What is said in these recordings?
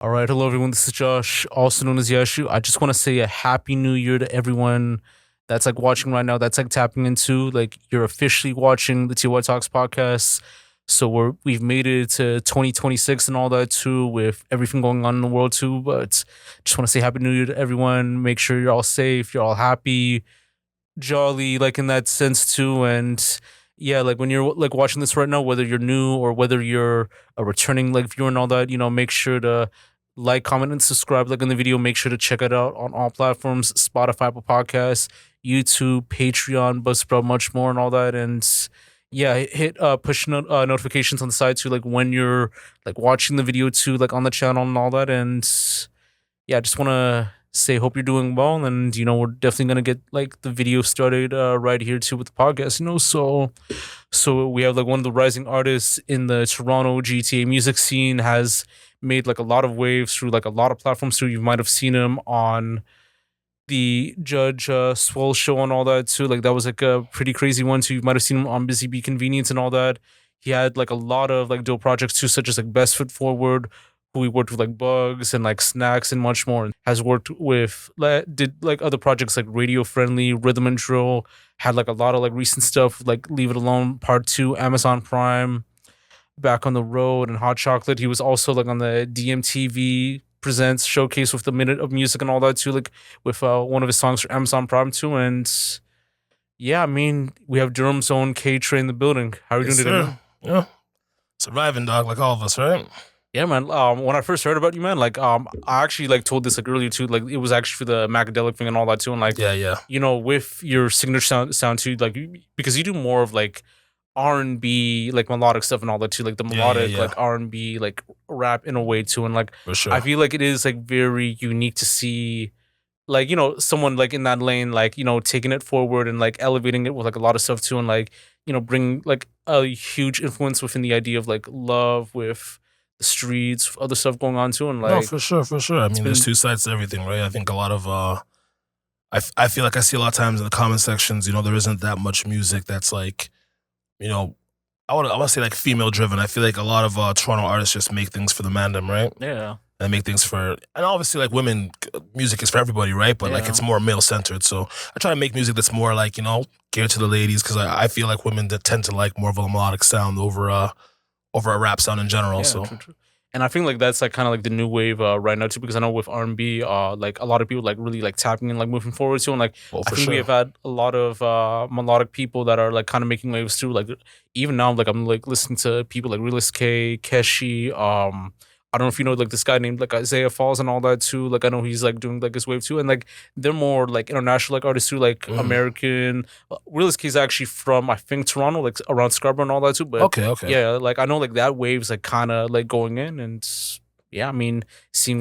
All right, hello everyone. This is Josh, also known as Yashu. I just want to say a happy new year to everyone that's like watching right now. That's like tapping into like you're officially watching the TLOY Talks podcast. So we've made it to 2026 and all that too, with everything going on in the world too. But just want to say happy new year to everyone. Make sure you're all safe, you're all happy, jolly, like in that sense too. And yeah, like when you're like watching this right now, whether you're new or whether you're a returning like viewer and all that, make sure to like, comment, and subscribe. Like in the video, make sure to check it out on all platforms: Spotify, Apple Podcasts, YouTube, Patreon, Buzzsprout, much more, and all that. And yeah, hit push notifications on the side too, like when you're like watching the video too, like on the channel and all that. And yeah, I just want to say hope you're doing well, and we're definitely gonna get like the video started right here too with the podcast. So we have like one of the rising artists in the Toronto GTA music scene, has made like a lot of waves through like a lot of platforms too. You might have seen him on the Judge Swell show and all that too. Like that was like a pretty crazy one too. You might have seen him on Busy Bee Convenience and all that. He had like a lot of like dope projects too, such as like Best Foot Forward, who he worked with like Bugs and like Snacks and much more. Has worked with did like other projects like Radio Friendly, Rhythm and Drill. Had like a lot of like recent stuff like Leave It Alone Part Two, Amazon Prime, Back on the Road, and Hot Chocolate. He was also like on the DMTV Presents showcase with the Minute of Music and all that too, like with one of his songs for Amazon Prime too. And yeah, I mean, we have Durham's own K-Train in the building. How are you Yes, doing today, sir. man? Yeah. Surviving, dog, like all of us, right? Yeah, man. When I first heard about you, man, like, I actually like told this like earlier too. Like, it was actually for the Macadelic thing and all that too. And like, Yeah. with your signature sound too, like, because you do more of like R&B, like melodic stuff and all that too, like the melodic, Yeah. like R&B, like rap in a way too. And like, For sure. I feel like it is like very unique to see, like, someone like in that lane, like, taking it forward and like elevating it with like a lot of stuff too. And like, bring like a huge influence within the idea of like love with the streets, other stuff going on too. And No, like, for sure. I mean, there's been, two sides to everything, right? I think a lot of, I feel like I see a lot of times in the comment sections, there isn't that much music that's like, you know, I want to say like female driven. I feel like a lot of Toronto artists just make things for the mandem, right? yeah. And make things for, and obviously like women, music is for everybody, right? But like Yeah. it's more male centered. So I try to make music that's more like, geared to the ladies, because I feel like women that tend to like more of a melodic sound over a rap sound in general. Yeah, So true. And I think like that's like kind of like the new wave right now too, because I know with R&B, like a lot of people like really like tapping and like moving forward too. And like, well, I for think we sure. have had a lot of melodic people that are like kind of making waves too. Like even now, like I'm like listening to people like Realist K, Keshi, I don't know if you know like this guy named like Isaiah Falls and all that too. Like I know he's like doing like his wave too, and like they're more like international like artists too, like American. Realist K is actually from I think Toronto, like around Scarborough and all that too. But Okay. yeah, like I know like that wave's like kind of like going in. And yeah, I mean, seeing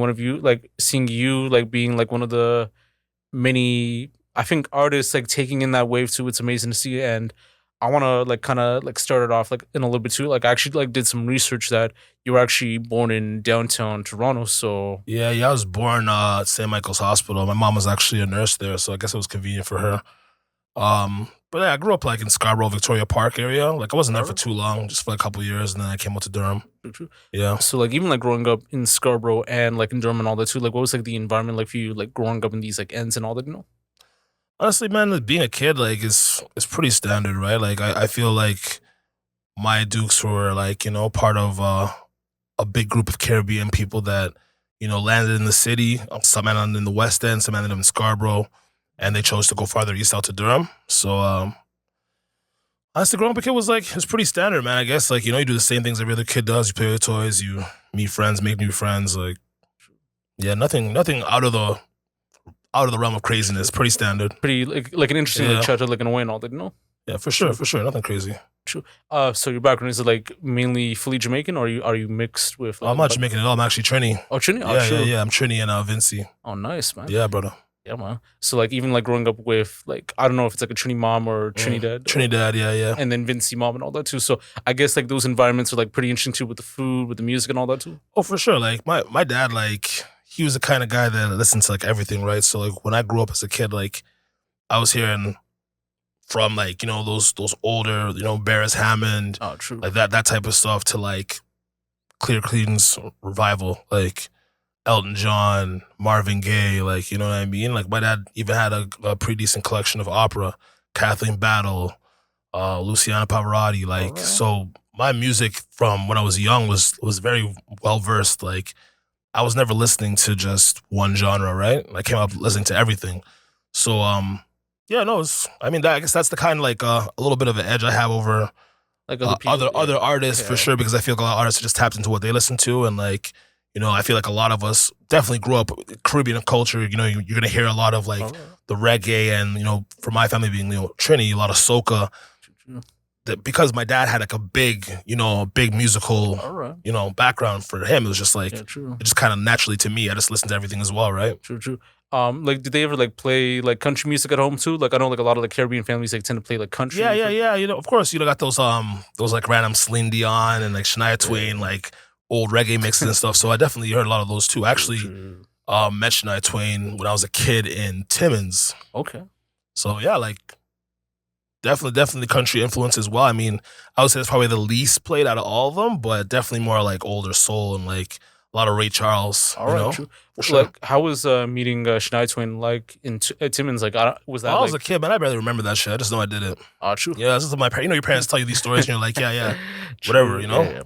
you like being like one of the many, I think, artists like taking in that wave too, it's amazing to see. And I want to like kind of like start it off like in a little bit too. Like I actually like did some research that you were actually born in downtown Toronto. So Yeah. I was born at St. Michael's Hospital. My mom was actually a nurse there, so I guess it was convenient for her. But yeah, I grew up like in Scarborough, Victoria Park area. Like I wasn't there for too long, just for like, a couple of years, and then I came out to Durham. true. Yeah. So like even like growing up in Scarborough and like in Durham and all that too, like what was like the environment like for you, like growing up in these like ends and all that, Honestly, man, like, being a kid like is pretty standard, right? Like I feel like my Dukes were like, part of a big group of Caribbean people that, landed in the city. Some landed in the West End, some landed in Scarborough, and they chose to go farther east out to Durham. So honestly, growing up a kid was pretty standard, man. I guess like, you do the same things every other kid does. You play with toys, you meet friends, make new friends. Like, yeah, nothing out of the realm of craziness. Pretty standard. Pretty like an interesting like Yeah. childhood like in a way and all that, Yeah, for sure. Nothing crazy. True. So your background is it like mainly fully Jamaican, or are you mixed with? Like, I'm not Jamaican at all. I'm actually Trini. Oh, Trini. Oh, Yeah, true. I'm Trini and Vincy. Oh, nice, man. Yeah, brother. Yeah, man. So like even like growing up with like I don't know if it's like a Trini mom or Trinidad, Trinidad, yeah. and then Vincy mom and all that too. So I guess like those environments are like pretty interesting too, with the food, with the music and all that too. Oh, for sure. Like my dad, like he was the kind of guy that listened to like everything, right? So like when I grew up as a kid, like I was hearing from like, those older, Barris Hammond, Oh, true. like that type of stuff, to like Clear Clean's Revival. Like Elton John, Marvin Gaye, like, you know what I mean? Like, my dad even had a pretty decent collection of opera, Kathleen Battle, Luciano Pavarotti, like, Alright. so my music from when I was young was very well versed. Like, I was never listening to just one genre, right? I came up listening to everything. So, yeah, no, I mean, I guess that's the kind of like a little bit of an edge I have over Like other people, other artists for sure, because I feel like a lot of artists just tapped into what they listen to, and like, you know, I feel like a lot of us definitely grew up Caribbean culture. You know, you're gonna hear a lot of like the reggae, and you know, for my family being, you know, Tr3y, a lot of soca. That because my dad had like a big musical, you know, background for him, it was just like, Yeah, true. it just kind of naturally to me. I just listened to everything as well, right? True. Like, did they ever like play like country music at home too? Like, I know like a lot of the Caribbean families like tend to play like country. Yeah. You know, of course, you know, got those like random Celine Dion and like Shania Twain, like old reggae mixes and stuff. So I definitely heard a lot of those too. Actually, met Shania Twain when I was a kid in Timmins. Okay. So yeah, like definitely country influence as well. I mean, I would say it's probably the least played out of all of them, but definitely more like older soul and like a lot of Ray Charles. All right, true. For sure. Like, how was meeting Shania Twain like in Timmins? Like, was that? I was a kid, man. I barely remember that shit. I just know I did it. True. Yeah, this is my parents. You know, your parents tell you these stories, and you're like, yeah, whatever, you know. Yeah,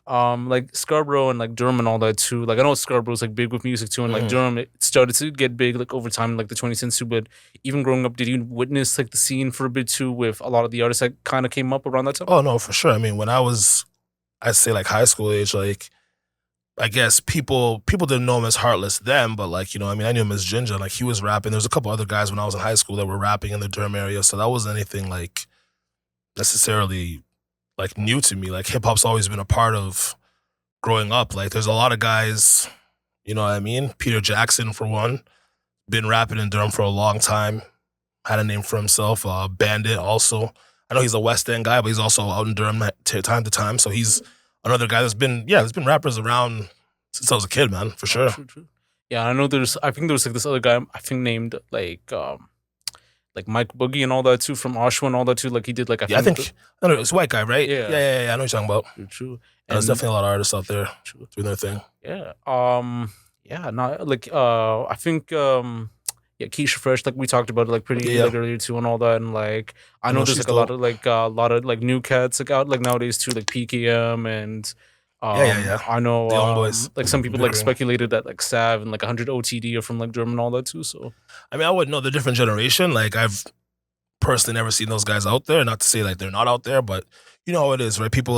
man. Like Scarborough and like Durham and all that too. Like, I know Scarborough's like big with music too, and like Durham, it started to get big like over time, like the 2010s too. But even growing up, did you witness like the scene for a bit too with a lot of the artists that kind of came up around that time? Oh no, for sure. I mean, when I was, I'd say like high school age, like I guess people didn't know him as Heartless then, but like, you know, I mean, I knew him as Ginger. Like, he was rapping. There was a couple other guys when I was in high school that were rapping in the Durham area, so that wasn't anything like necessarily like new to me. Like, hip hop's always been a part of growing up. Like, there's a lot of guys, you know what I mean? Peter Jackson, for one, been rapping in Durham for a long time, had a name for himself. Bandit also. I know he's a West End guy, but he's also out in Durham time to time. So he's another guy there's been rappers around since I was a kid, man, for sure. True. Yeah, I know I think there was like this other guy, I think named like Mike Boogie and all that too, from Oshawa and all that too. Like, he did like, I think it's a white guy, right? Yeah. I know what you're talking about. True. And there's definitely a lot of artists out there doing their thing. Yeah. I think Keisha Fresh, like we talked about it like pretty like earlier too, and all that, and like I know there's like a lot of like new cats like out like nowadays too, like PKM and I know the Young Boys. Like some people like speculated that like Sav and like 100 OTD are from like German and all that too. So I mean, I wouldn't know, the different generation. Like, I've personally never seen those guys out there. Not to say like they're not out there, but you know how it is, right? You get a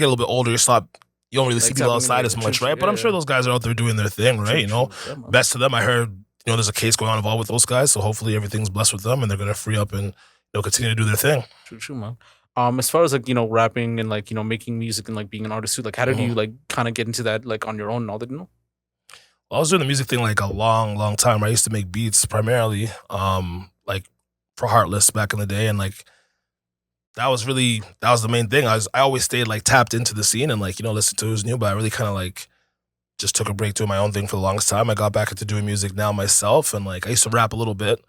little bit older, you don't really see people outside as much, right? But I'm sure those guys are out there doing their thing, right? You know, best to them. I heard, you know, there's a case going on involved with those guys, so hopefully everything's blessed with them and they're gonna free up and, you know, continue to do their thing. True, man. As far as like, you know, rapping and like, you know, making music and like being an artist too, like how did you like kind of get into that like on your own and all that, you know? Well, I was doing the music thing like a long time. I used to make beats primarily, like for Heartless back in the day, and like that was the main thing. I always stayed like tapped into the scene and like, you know, listened to who's new, but I really kind of like just took a break doing my own thing for the longest time. I got back into doing music now myself, and like I used to rap a little bit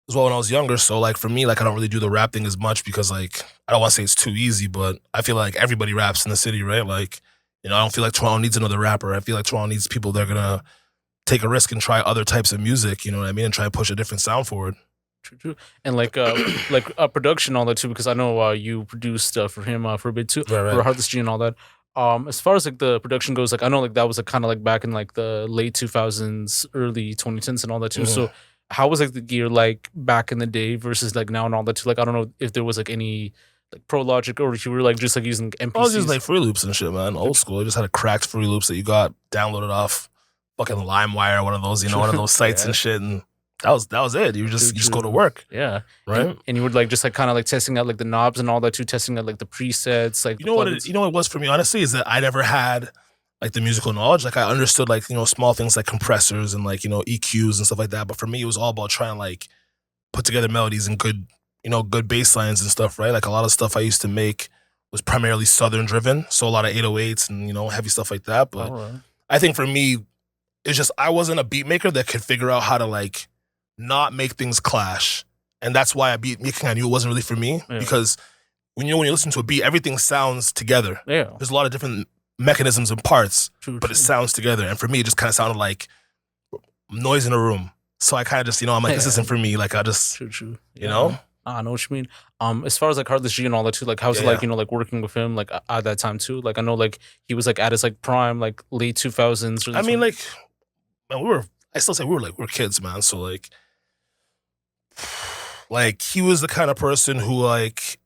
as well when I was younger. So like for me, like I don't really do the rap thing as much because like I don't want to say it's too easy, but I feel like everybody raps in the city, right? Like, you know, I don't feel like Toronto needs another rapper. I feel like Toronto needs people that are gonna take a risk and try other types of music, you know what I mean, and try to push a different sound forward. True. And like production, all that too, because I know you produced for him for a bit too, for Heartless G and all that. As far as like the production goes, like I know like that was like kind of like back in like the late 2000s, early 2010s and all that too. So how was like the gear like back in the day versus like now and all that too? Like I don't know if there was like any like Pro Logic or if you were like just like using MPCs. I was just like Fruity Loops and shit, man. Old school. I just had a cracked Fruity Loops that you got downloaded off fucking LimeWire, one of those, you know, one of those sites and shit, and that was it. You just go to work. Yeah. Right. And you would like just like kind of like testing out like the knobs and all that too, testing out like the presets, like you know what it was for me, honestly, is that I never had like the musical knowledge. Like I understood like, you know, small things like compressors and like, you know, EQs and stuff like that. But for me, it was all about trying to like put together melodies and good, you know, good bass lines and stuff, right? Like a lot of stuff I used to make was primarily Southern driven. So a lot of 808s and, you know, heavy stuff like that. But I think for me, it's just I wasn't a beat maker that could figure out how to like not make things clash. And that's why I knew it wasn't really for me. Because when you listen to a beat, everything sounds together. Yeah. There's a lot of different mechanisms and parts, True, but true. it sounds together. And for me, it just kind of sounded like noise in a room. So I kind of just, I'm like, this isn't for me. Like I just, True. you know? I know what you mean. As far as like Heartless G and all that too, like how's it like, like working with him like at that time too? Like I know like he was like at his like prime, like late 2000s. I mean, like, man, I still say we were kids, man. So like he was the kind of person who like,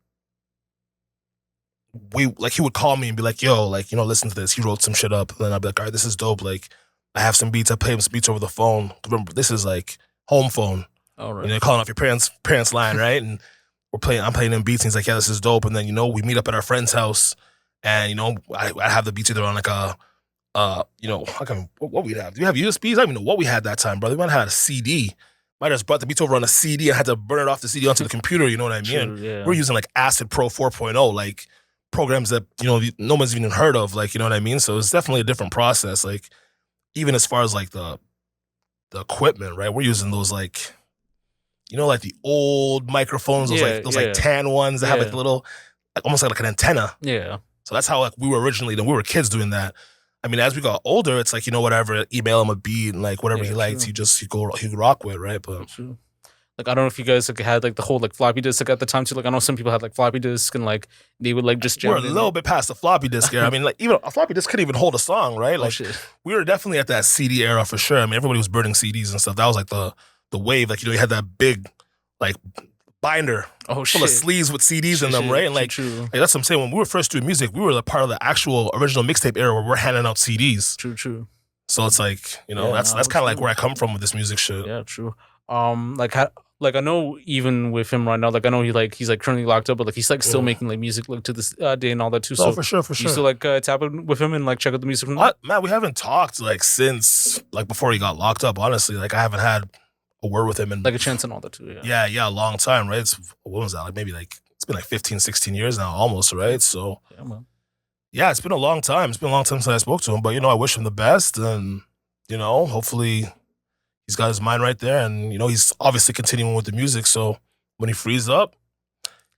he would call me and be like, yo, like, listen to this. He wrote some shit up. And then I'd be like, all right, this is dope. Like, I have some beats. I play some beats over the phone. Remember, this is like home phone. All right. Calling off your parents' line, right? And I'm playing them beats. And he's like, yeah, this is dope. And then, we meet up at our friend's house. And, I have the beats either on like what we'd have. Do you have USBs? I don't even know what we had that time, brother. We might have had a CD. Might have just brought the beats over on a CD and had to burn it off the CD onto the computer, you know what I mean? True, yeah. We're using like Acid Pro 4.0, like programs that, no one's even heard of, like, you know what I mean? So it's definitely a different process. Like, even as far as like the equipment, right? We're using those like, like the old microphones, those like tan ones that have like the little, like, almost like an antenna. Yeah. So that's how like we were originally, we were kids doing that. I mean, as we got older, it's like, whatever, email him a beat and like whatever he likes, he rock with, right? But true. Like I don't know if you guys like had like the whole like floppy disk like at the time too. Like I know some people had like floppy disk and like they would like just jam. We're a little bit past the floppy disk era. I mean, like even a floppy disk couldn't even hold a song, right? Like we were definitely at that CD era for sure. I mean, everybody was burning CDs and stuff. That was like the wave. Like you had that big like binder full of sleeves with CDs in them, right? And like that's what I'm saying. When we were first doing music, we were like part of the actual original mixtape era where we're handing out CDs. True. So it's like that's kind of like where I come from with this music shit. Yeah, true. Like I know even with him right now, like I know he's like currently locked up, but like he's like still making like music like to this day and all that too. So for sure. You still like tap in with him and like check out the music from him? Man, we haven't talked like since like before he got locked up. Honestly, like I haven't had a word with him and like a chance and all that too. Yeah, a long time, right? What was that? Like maybe like it's been like 15, 16 years now, almost, right? So yeah, man. Yeah, it's been a long time. It's been a long time since I spoke to him, but I wish him the best, and hopefully he's got his mind right there, and he's obviously continuing with the music. So when he frees up,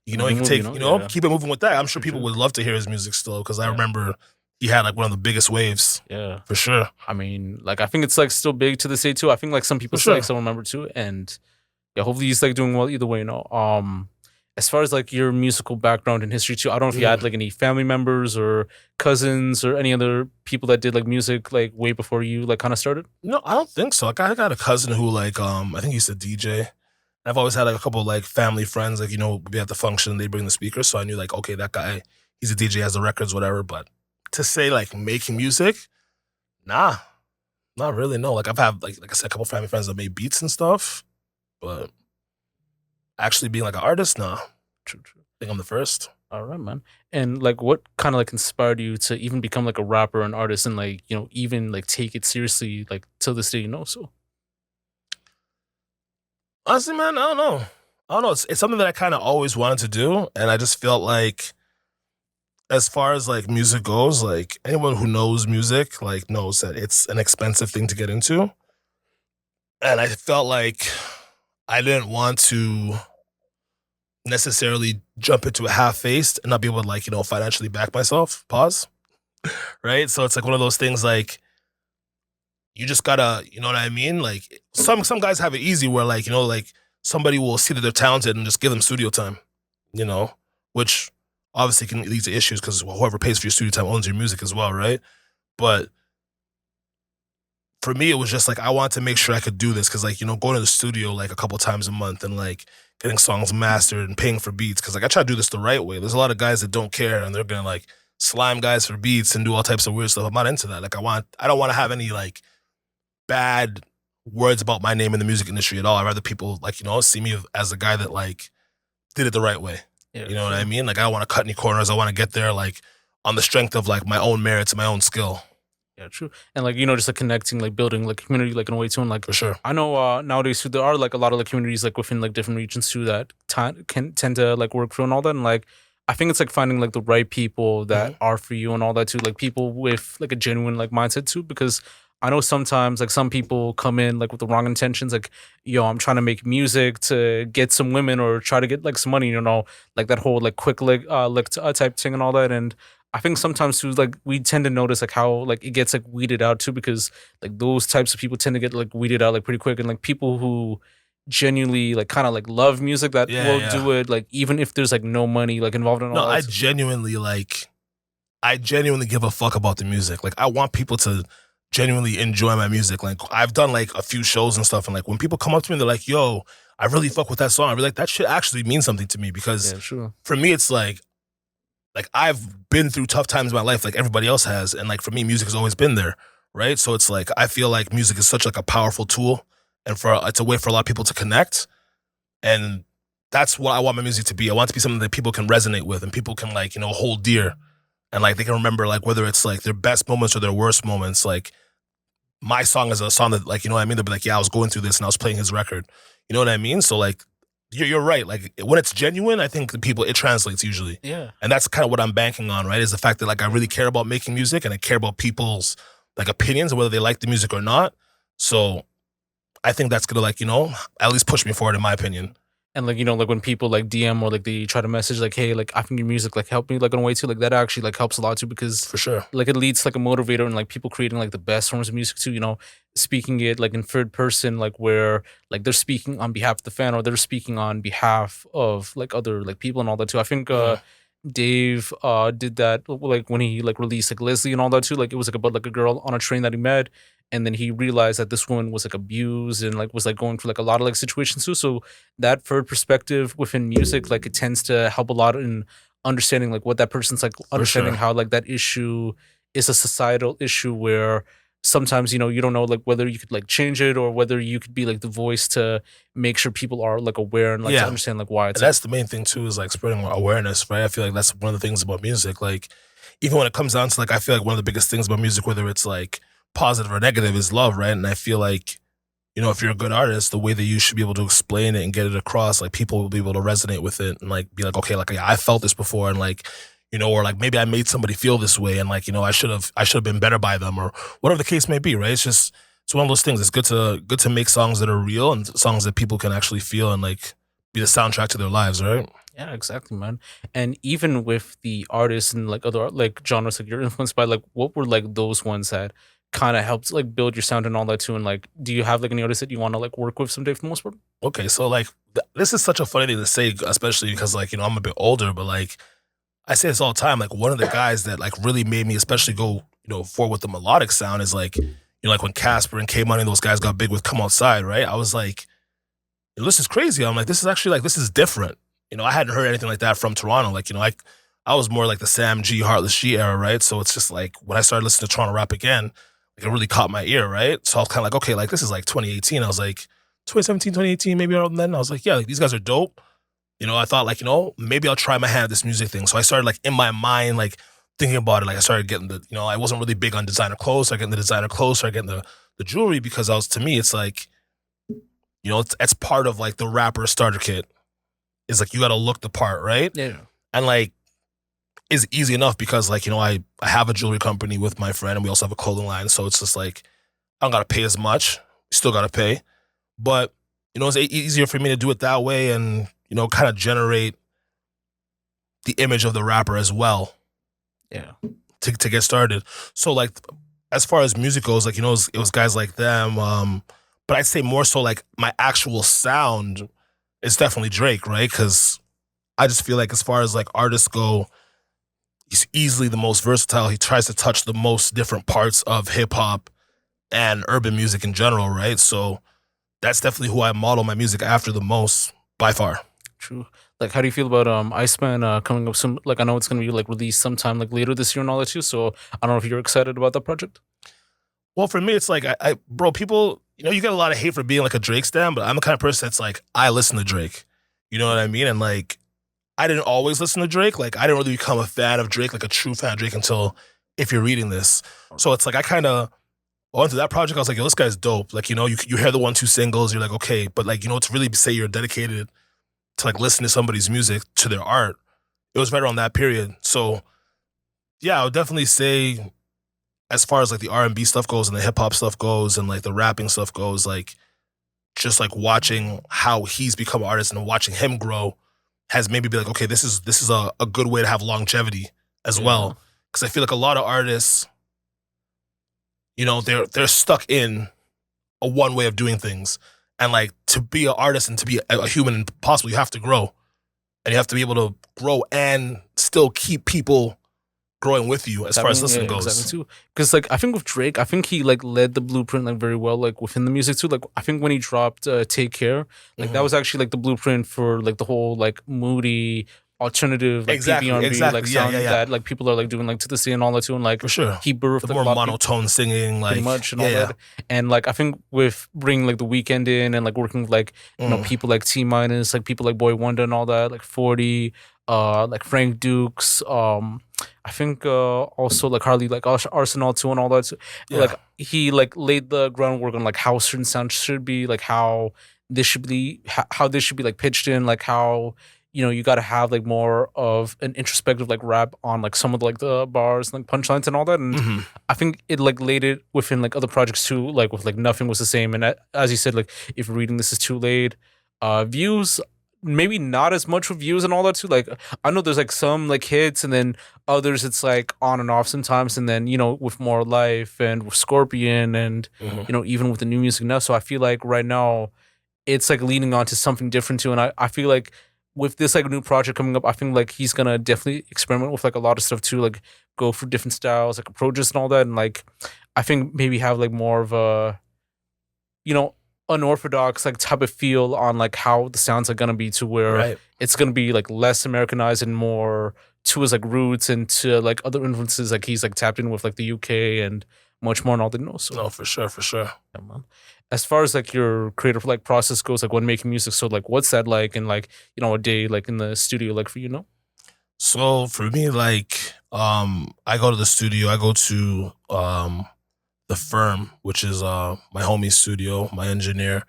he can take keep it moving with that. I'm sure people would love to hear his music still because I remember he had like one of the biggest waves. Yeah, for sure. I mean, like I think it's like still big to this day too. I think like some people still remember too, and yeah, hopefully he's like doing well either way. As far as like your musical background and history too, I don't know if you had like any family members or cousins or any other people that did like music like way before you like kind of started. No, I don't think so. Like I got a cousin who like I think he used to DJ. I've always had like a couple like family friends, like we'd be at the function, they bring the speakers, so I knew like okay, that guy, he's a DJ, has the records, whatever. But to say like making music, nah, not really. No, like I've had like I said, a couple family friends that made beats and stuff, but actually being like an artist, nah. True. I think I'm the first. All right, man. And like, what kind of like inspired you to even become like a rapper and artist, and like even like take it seriously like till this day? So honestly, man, I don't know. It's something that I kind of always wanted to do, and I just felt like, as far as like music goes, like anyone who knows music like knows that it's an expensive thing to get into, and I felt like I didn't want to necessarily jump into it half-faced and not be able to like financially back myself. Pause. Right? So it's like one of those things like you just gotta, you know what I mean? Like some guys have it easy where like like somebody will see that they're talented and just give them studio time, which obviously can lead to issues because whoever pays for your studio time owns your music as well, right? But for me, it was just like I wanted to make sure I could do this because like going to the studio like a couple times a month and like getting songs mastered and paying for beats because like I try to do this the right way. There's a lot of guys that don't care and they're gonna like slime guys for beats and do all types of weird stuff. I'm not into that. Like I don't want to have any like bad words about my name in the music industry at all. I'd rather people like see me as a guy that like did it the right way. Yeah, you know what I mean? Like I don't want to cut any corners. I want to get there like on the strength of like my own merits and my own skill. Yeah, true. And like just like connecting, like building like community, like in a way too. And like for sure, I know nowadays too, there are like a lot of like communities like within like different regions too that can tend to like work through and all that. And like I think it's like finding like the right people that are for you and all that too. Like people with like a genuine like mindset too, because I know sometimes like some people come in like with the wrong intentions, like I'm trying to make music to get some women or try to get like some money, like that whole like quick lick type thing and all that. And I think sometimes too, like we tend to notice like how like it gets like weeded out too, because like those types of people tend to get like weeded out like pretty quick, and like people who genuinely like kind of like love music that Yeah, will yeah. do it like even if there's like no money like involved in No, all that stuff. I genuinely give a fuck about the music. Like, I want people to genuinely enjoy my music. Like, I've done like a few shows and stuff, and like when people come up to me, they're like, "Yo, I really fuck with that song." I'm like, that shit actually means something to me, because Yeah, sure. for me, it's like I've been through tough times in my life, like everybody else has, and like for me, music has always been there, right? So it's like I feel like music is such like a powerful tool, and it's a way for a lot of people to connect, and that's what I want my music to be. I want it to be something that people can resonate with, and people can like hold dear, and like they can remember, like whether it's like their best moments or their worst moments. Like, my song is a song that, like, you know what I mean? They'll be like, yeah, I was going through this and I was playing his record. You know what I mean? So like, you're right. Like, when it's genuine, I think the people, it translates usually. Yeah. And that's kind of what I'm banking on, right? Is the fact that like I really care about making music, and I care about people's like opinions and whether they like the music or not. So I think that's gonna like, at least push me forward, in my opinion. And like like when people like DM or like they try to message like, hey, like I think your music like helped me like in a way too, like that actually like helps a lot too, because For sure. like it leads to like a motivator and like people creating like the best forms of music too, speaking it like in third person, like where like they're speaking on behalf of the fan or they're speaking on behalf of like other like people and all that too. I think Dave did that like when he like released like Leslie and all that too. Like it was like about like a girl on a train that he met, and then he realized that this woman was like abused and like was like going through like a lot of like situations too. So that third perspective within music, like it tends to help a lot in understanding like what that person's like, understanding sure. how like that issue is a societal issue where sometimes you don't know like whether you could like change it or whether you could be like the voice to make sure people are like aware and like to Yeah. understand like why it's And that's the main thing too, is like spreading awareness, right? I feel like that's one of the things about music. Like, even when it comes down to like, I feel like one of the biggest things about music, whether it's like positive or negative, is love, right? And I feel like, if you're a good artist, the way that you should be able to explain it and get it across, like people will be able to resonate with it and like be like, okay, like I felt this before, and like, or like maybe I made somebody feel this way, and like, I should have been better by them, or whatever the case may be, right? It's one of those things. It's good to make songs that are real and songs that people can actually feel and like be the soundtrack to their lives, right? Yeah, exactly, man. And even with the artists and like other like genres like you're influenced by, like what were like those ones that kind of helped like build your sound and all that too? And like, do you have like any artists that you want to like work with someday for the most part? Okay, so like this is such a funny thing to say, especially because like I'm a bit older, but like I say this all the time. Like, one of the guys that like really made me especially go forward with the melodic sound is like like when Casper and K Money and those guys got big with Come Outside, right? I was like, this is crazy. I'm like, this is actually like, this is different. I hadn't heard anything like that from Toronto. Like, I was more like the Sam G, Heartless G era, right? So it's just like when I started listening to Toronto rap again, like it really caught my ear, right? So I was kind of like, okay, like this is like 2018. I was like 2017, 2018, maybe around then. I was like, yeah, like, these guys are dope. I thought like, maybe I'll try my hand at this music thing. So I started like in my mind, like thinking about it. Like I started getting I wasn't really big on designer clothes. So I getting the designer clothes, so I getting the jewelry, because to me, it's like, it's part of like the rapper starter kit. Is like, you got to look the part, right? Yeah. And like, it's easy enough because like, I have a jewelry company with my friend, and we also have a clothing line. So it's just like, I don't got to pay as much. Still got to pay. But, it's easier for me to do it that way and, kind of generate the image of the rapper as well. Yeah. To get started. So like, as far as music goes, like, it was guys like them. But I'd say more so like my actual sound is definitely Drake, right? Because I just feel like as far as like artists go, he's easily the most versatile. He tries to touch the most different parts of hip hop and urban music in general, right? So that's definitely who I model my music after the most, by far. True. Like, how do you feel about Iceman coming up soon? Like, I know it's gonna be like released sometime like later this year and all that too. So I don't know if you're excited about that project. Well, for me, it's like, bro, people, you get a lot of hate for being like a Drake stan, but I'm the kind of person that's like, I listen to Drake. You know what I mean? And like, I didn't always listen to Drake. Like, I didn't really become a fan of Drake, like a true fan of Drake, until If You're Reading This. So it's like, I kind of went to that project. I was like, yo, this guy's dope. Like, you hear the 1-2 singles, you're like, okay. But like, to really say you're dedicated to like listen to somebody's music, to their art, it was right around that period. So yeah, I would definitely say, as far as like the R&B stuff goes and the hip hop stuff goes and like the rapping stuff goes, like just like watching how he's become an artist and watching him grow has made me be like, okay, this is a good way to have longevity as well. because I feel like a lot of artists, you know, they're stuck in a one way of doing things, and like to be an artist and to be a human and possible, you have to grow, and you have to be able to grow and still keep people growing with you as far as listening goes. Exactly too. Because like I think with Drake, I think he like led the blueprint like very well, like within the music too. Like I think when he dropped Take Care, like that was actually like the blueprint for like the whole like moody alternative like Exactly, PB&B exactly. like Yeah, sound yeah, yeah. that like people are like doing like to the sea and all that too, and like For sure. he birthed The like, more a lot of people, monotone singing, like pretty much and yeah, all yeah. that. And like I think with bringing like the Weekend in and like working with like you know people like T minus, like people like Boy Wonder and all that, like 40, like Frank Dukes, I think also like Harley like Arsenal too and all that too. Yeah. Like he like laid the groundwork on like how certain sounds should be, like how this should be, how this should be like pitched in, like how you know you got to have like more of an introspective like rap on like some of like the bars and like punchlines and all that. And I think it like laid it within like other projects too, like with like Nothing Was the Same. And as you said, like if you're reading This Is Too Late, views maybe not as much reviews and all that too. Like I know there's like some like hits and then others it's like on and off sometimes, and then you know with More Life and with Scorpion and you know even with the new music now. So I feel like right now it's like leaning on to something different too, and I feel like with this like new project coming up, I think like he's gonna definitely experiment with like a lot of stuff too, like go for different styles, like approaches and all that, and like I think maybe have like more of a you know unorthodox like type of feel on like how the sounds are gonna be, to where it's gonna be like less Americanized and more to his like roots and to like other influences like he's like tapped in with like the UK and much more and all that. No, so no, for sure. yeah, man. As far as like your creative like process goes, like when making music, so like what's that like, and like you know a day like in the studio like for you know? So for me, like, I go to the studio. I go to the firm, which is my homie's studio, my engineer.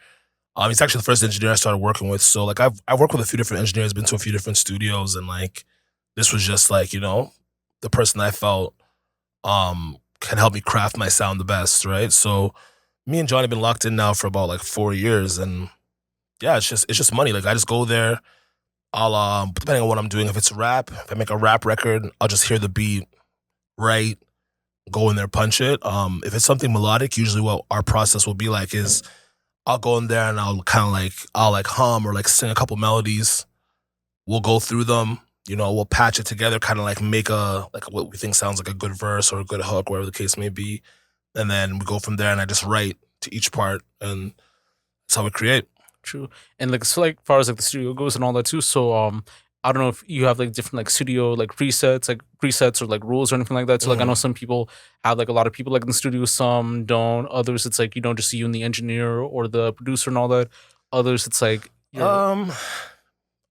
He's actually the first engineer I started working with. So like I've worked with a few different engineers, been to a few different studios, and like this was just like, you know, the person I felt can help me craft my sound the best, right? So me and Johnny have been locked in now for about like 4 years, and yeah, it's just money. Like I just go there. I'll depending on what I'm doing, if it's rap, if I make a rap record, I'll just hear the beat, right, go in there, punch it. If it's something melodic, usually what our process will be like is I'll go in there and I'll kind of like I'll like hum or like sing a couple melodies. We'll go through them, you know, we'll patch it together, kind of like make a like what we think sounds like a good verse or a good hook, whatever the case may be. And then we go from there and I just write to each part, and that's how we create. True. And like so like far as like the studio goes and all that too. So I don't know if you have like different like studio like presets or like rules or anything like that. So like I know some people have like a lot of people like in the studio, some don't. Others it's like you don't just see you and the engineer or the producer and all that. Others it's like I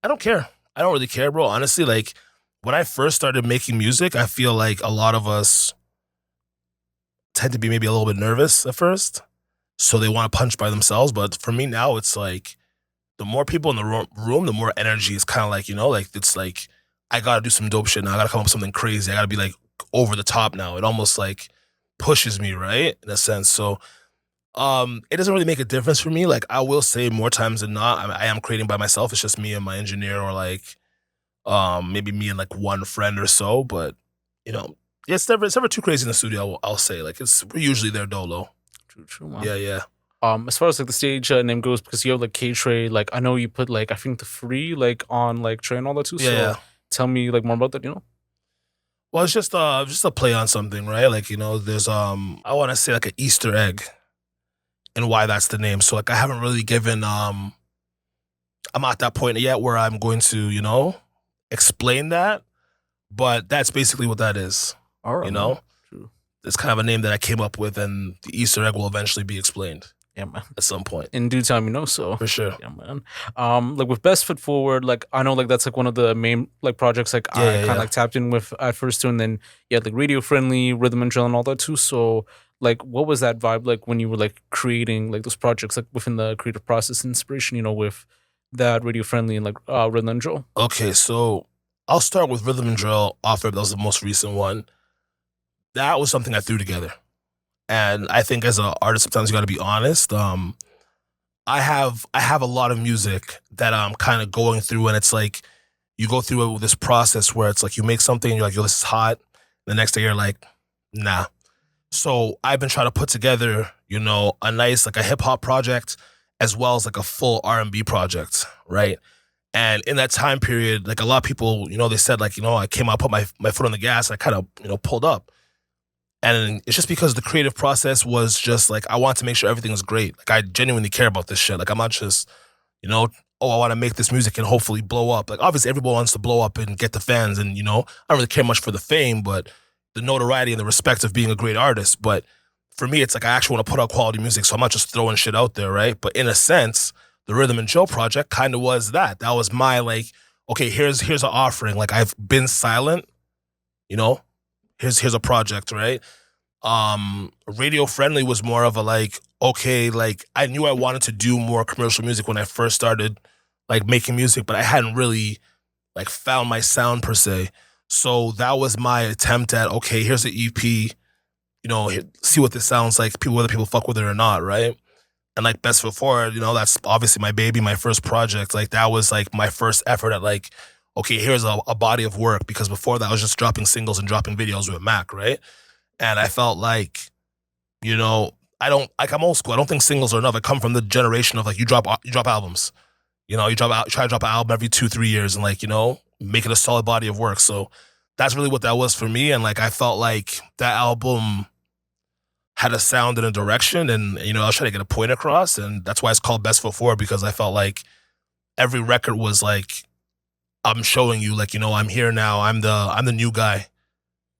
don't care. I don't really care, bro. Honestly, like when I first started making music, I feel like a lot of us tend to be maybe a little bit nervous at first. So they want to punch by themselves. But for me now, it's like the more people in the room, the more energy is kind of like, you know, like it's like I got to do some dope shit now. I got to come up with something crazy. I got to be like over the top now. It almost like pushes me, right? In a sense. So it doesn't really make a difference for me. Like I will say more times than not, I am creating by myself. It's just me and my engineer, or like maybe me and like one friend or so. But you know, it's never too crazy in the studio. I'll say like we're usually there dolo. True, man. Yeah. As far as like the stage name goes, because you have like Tr3y, like I know you put like I think the free like on like Trey and all that too. Yeah. So tell me like more about that, you know? Well, it's just a play on something, right? Like, you know, there's I want to say like an Easter egg, and why that's the name. So like I haven't really given I'm at that point yet where I'm going to, you know, explain that, but that's basically what that is. All right, you know. True. It's kind of a name that I came up with, and the Easter egg will eventually be explained. Yeah, man. At some point. In due time, you know, so. For sure. Yeah, man. Like with Best Foot Forward, like I know like that's like one of the main like projects like I kind of like tapped in with at first too, and then you had like Radio Friendly, Rhythm and Drill and all that too. So like what was that vibe like when you were like creating like those projects like within the creative process inspiration, you know, with that Radio Friendly and like Rhythm and Drill? Okay, so I'll start with Rhythm and Drill off of that was the most recent one. That was something I threw together. And I think as an artist, sometimes you got to be honest. I have a lot of music that I'm kind of going through, and it's like you go through this process where it's like you make something and you're like, yo, this is hot, The next day you're like, nah. So I've been trying to put together, you know, a nice like a hip hop project as well as like a full R&B project, right? And in that time period, like a lot of people, you know, they said like, you know, I came out, put my foot on the gas, I kind of, you know, pulled up. And it's just because the creative process was just like, I want to make sure everything is great. Like I genuinely care about this shit. Like I'm not just, you know, oh, I want to make this music and hopefully blow up. Like obviously everyone wants to blow up and get the fans and, you know, I don't really care much for the fame, but the notoriety and the respect of being a great artist. But for me, it's like I actually want to put out quality music, so I'm not just throwing shit out there, right? But in a sense, the Rhythm and Joe project kind of was that. That was my like, okay, here's an offering. Like I've been silent, you know, here's a project, right? Radio Friendly was more of a like, okay, like I knew I wanted to do more commercial music when I first started like making music, but I hadn't really like found my sound per se. So that was my attempt at, okay, here's the EP, you know, see what this sounds like, whether people fuck with it or not, right? And like Best Foot Forward, you know, that's obviously my baby, my first project. Like that was like my first effort at like, okay, here's a body of work, because before that I was just dropping singles and dropping videos with Mac, right? And I felt like, you know, I'm old school. I don't think singles are enough. I come from the generation of like, you drop albums. You know, try to drop an album every 2-3 years and like, you know, make it a solid body of work. So that's really what that was for me. And like, I felt like that album had a sound and a direction, and, you know, I was trying to get a point across. And that's why it's called Best Foot Forward, because I felt like every record was like, I'm showing you like, you know, I'm here now. I'm the new guy.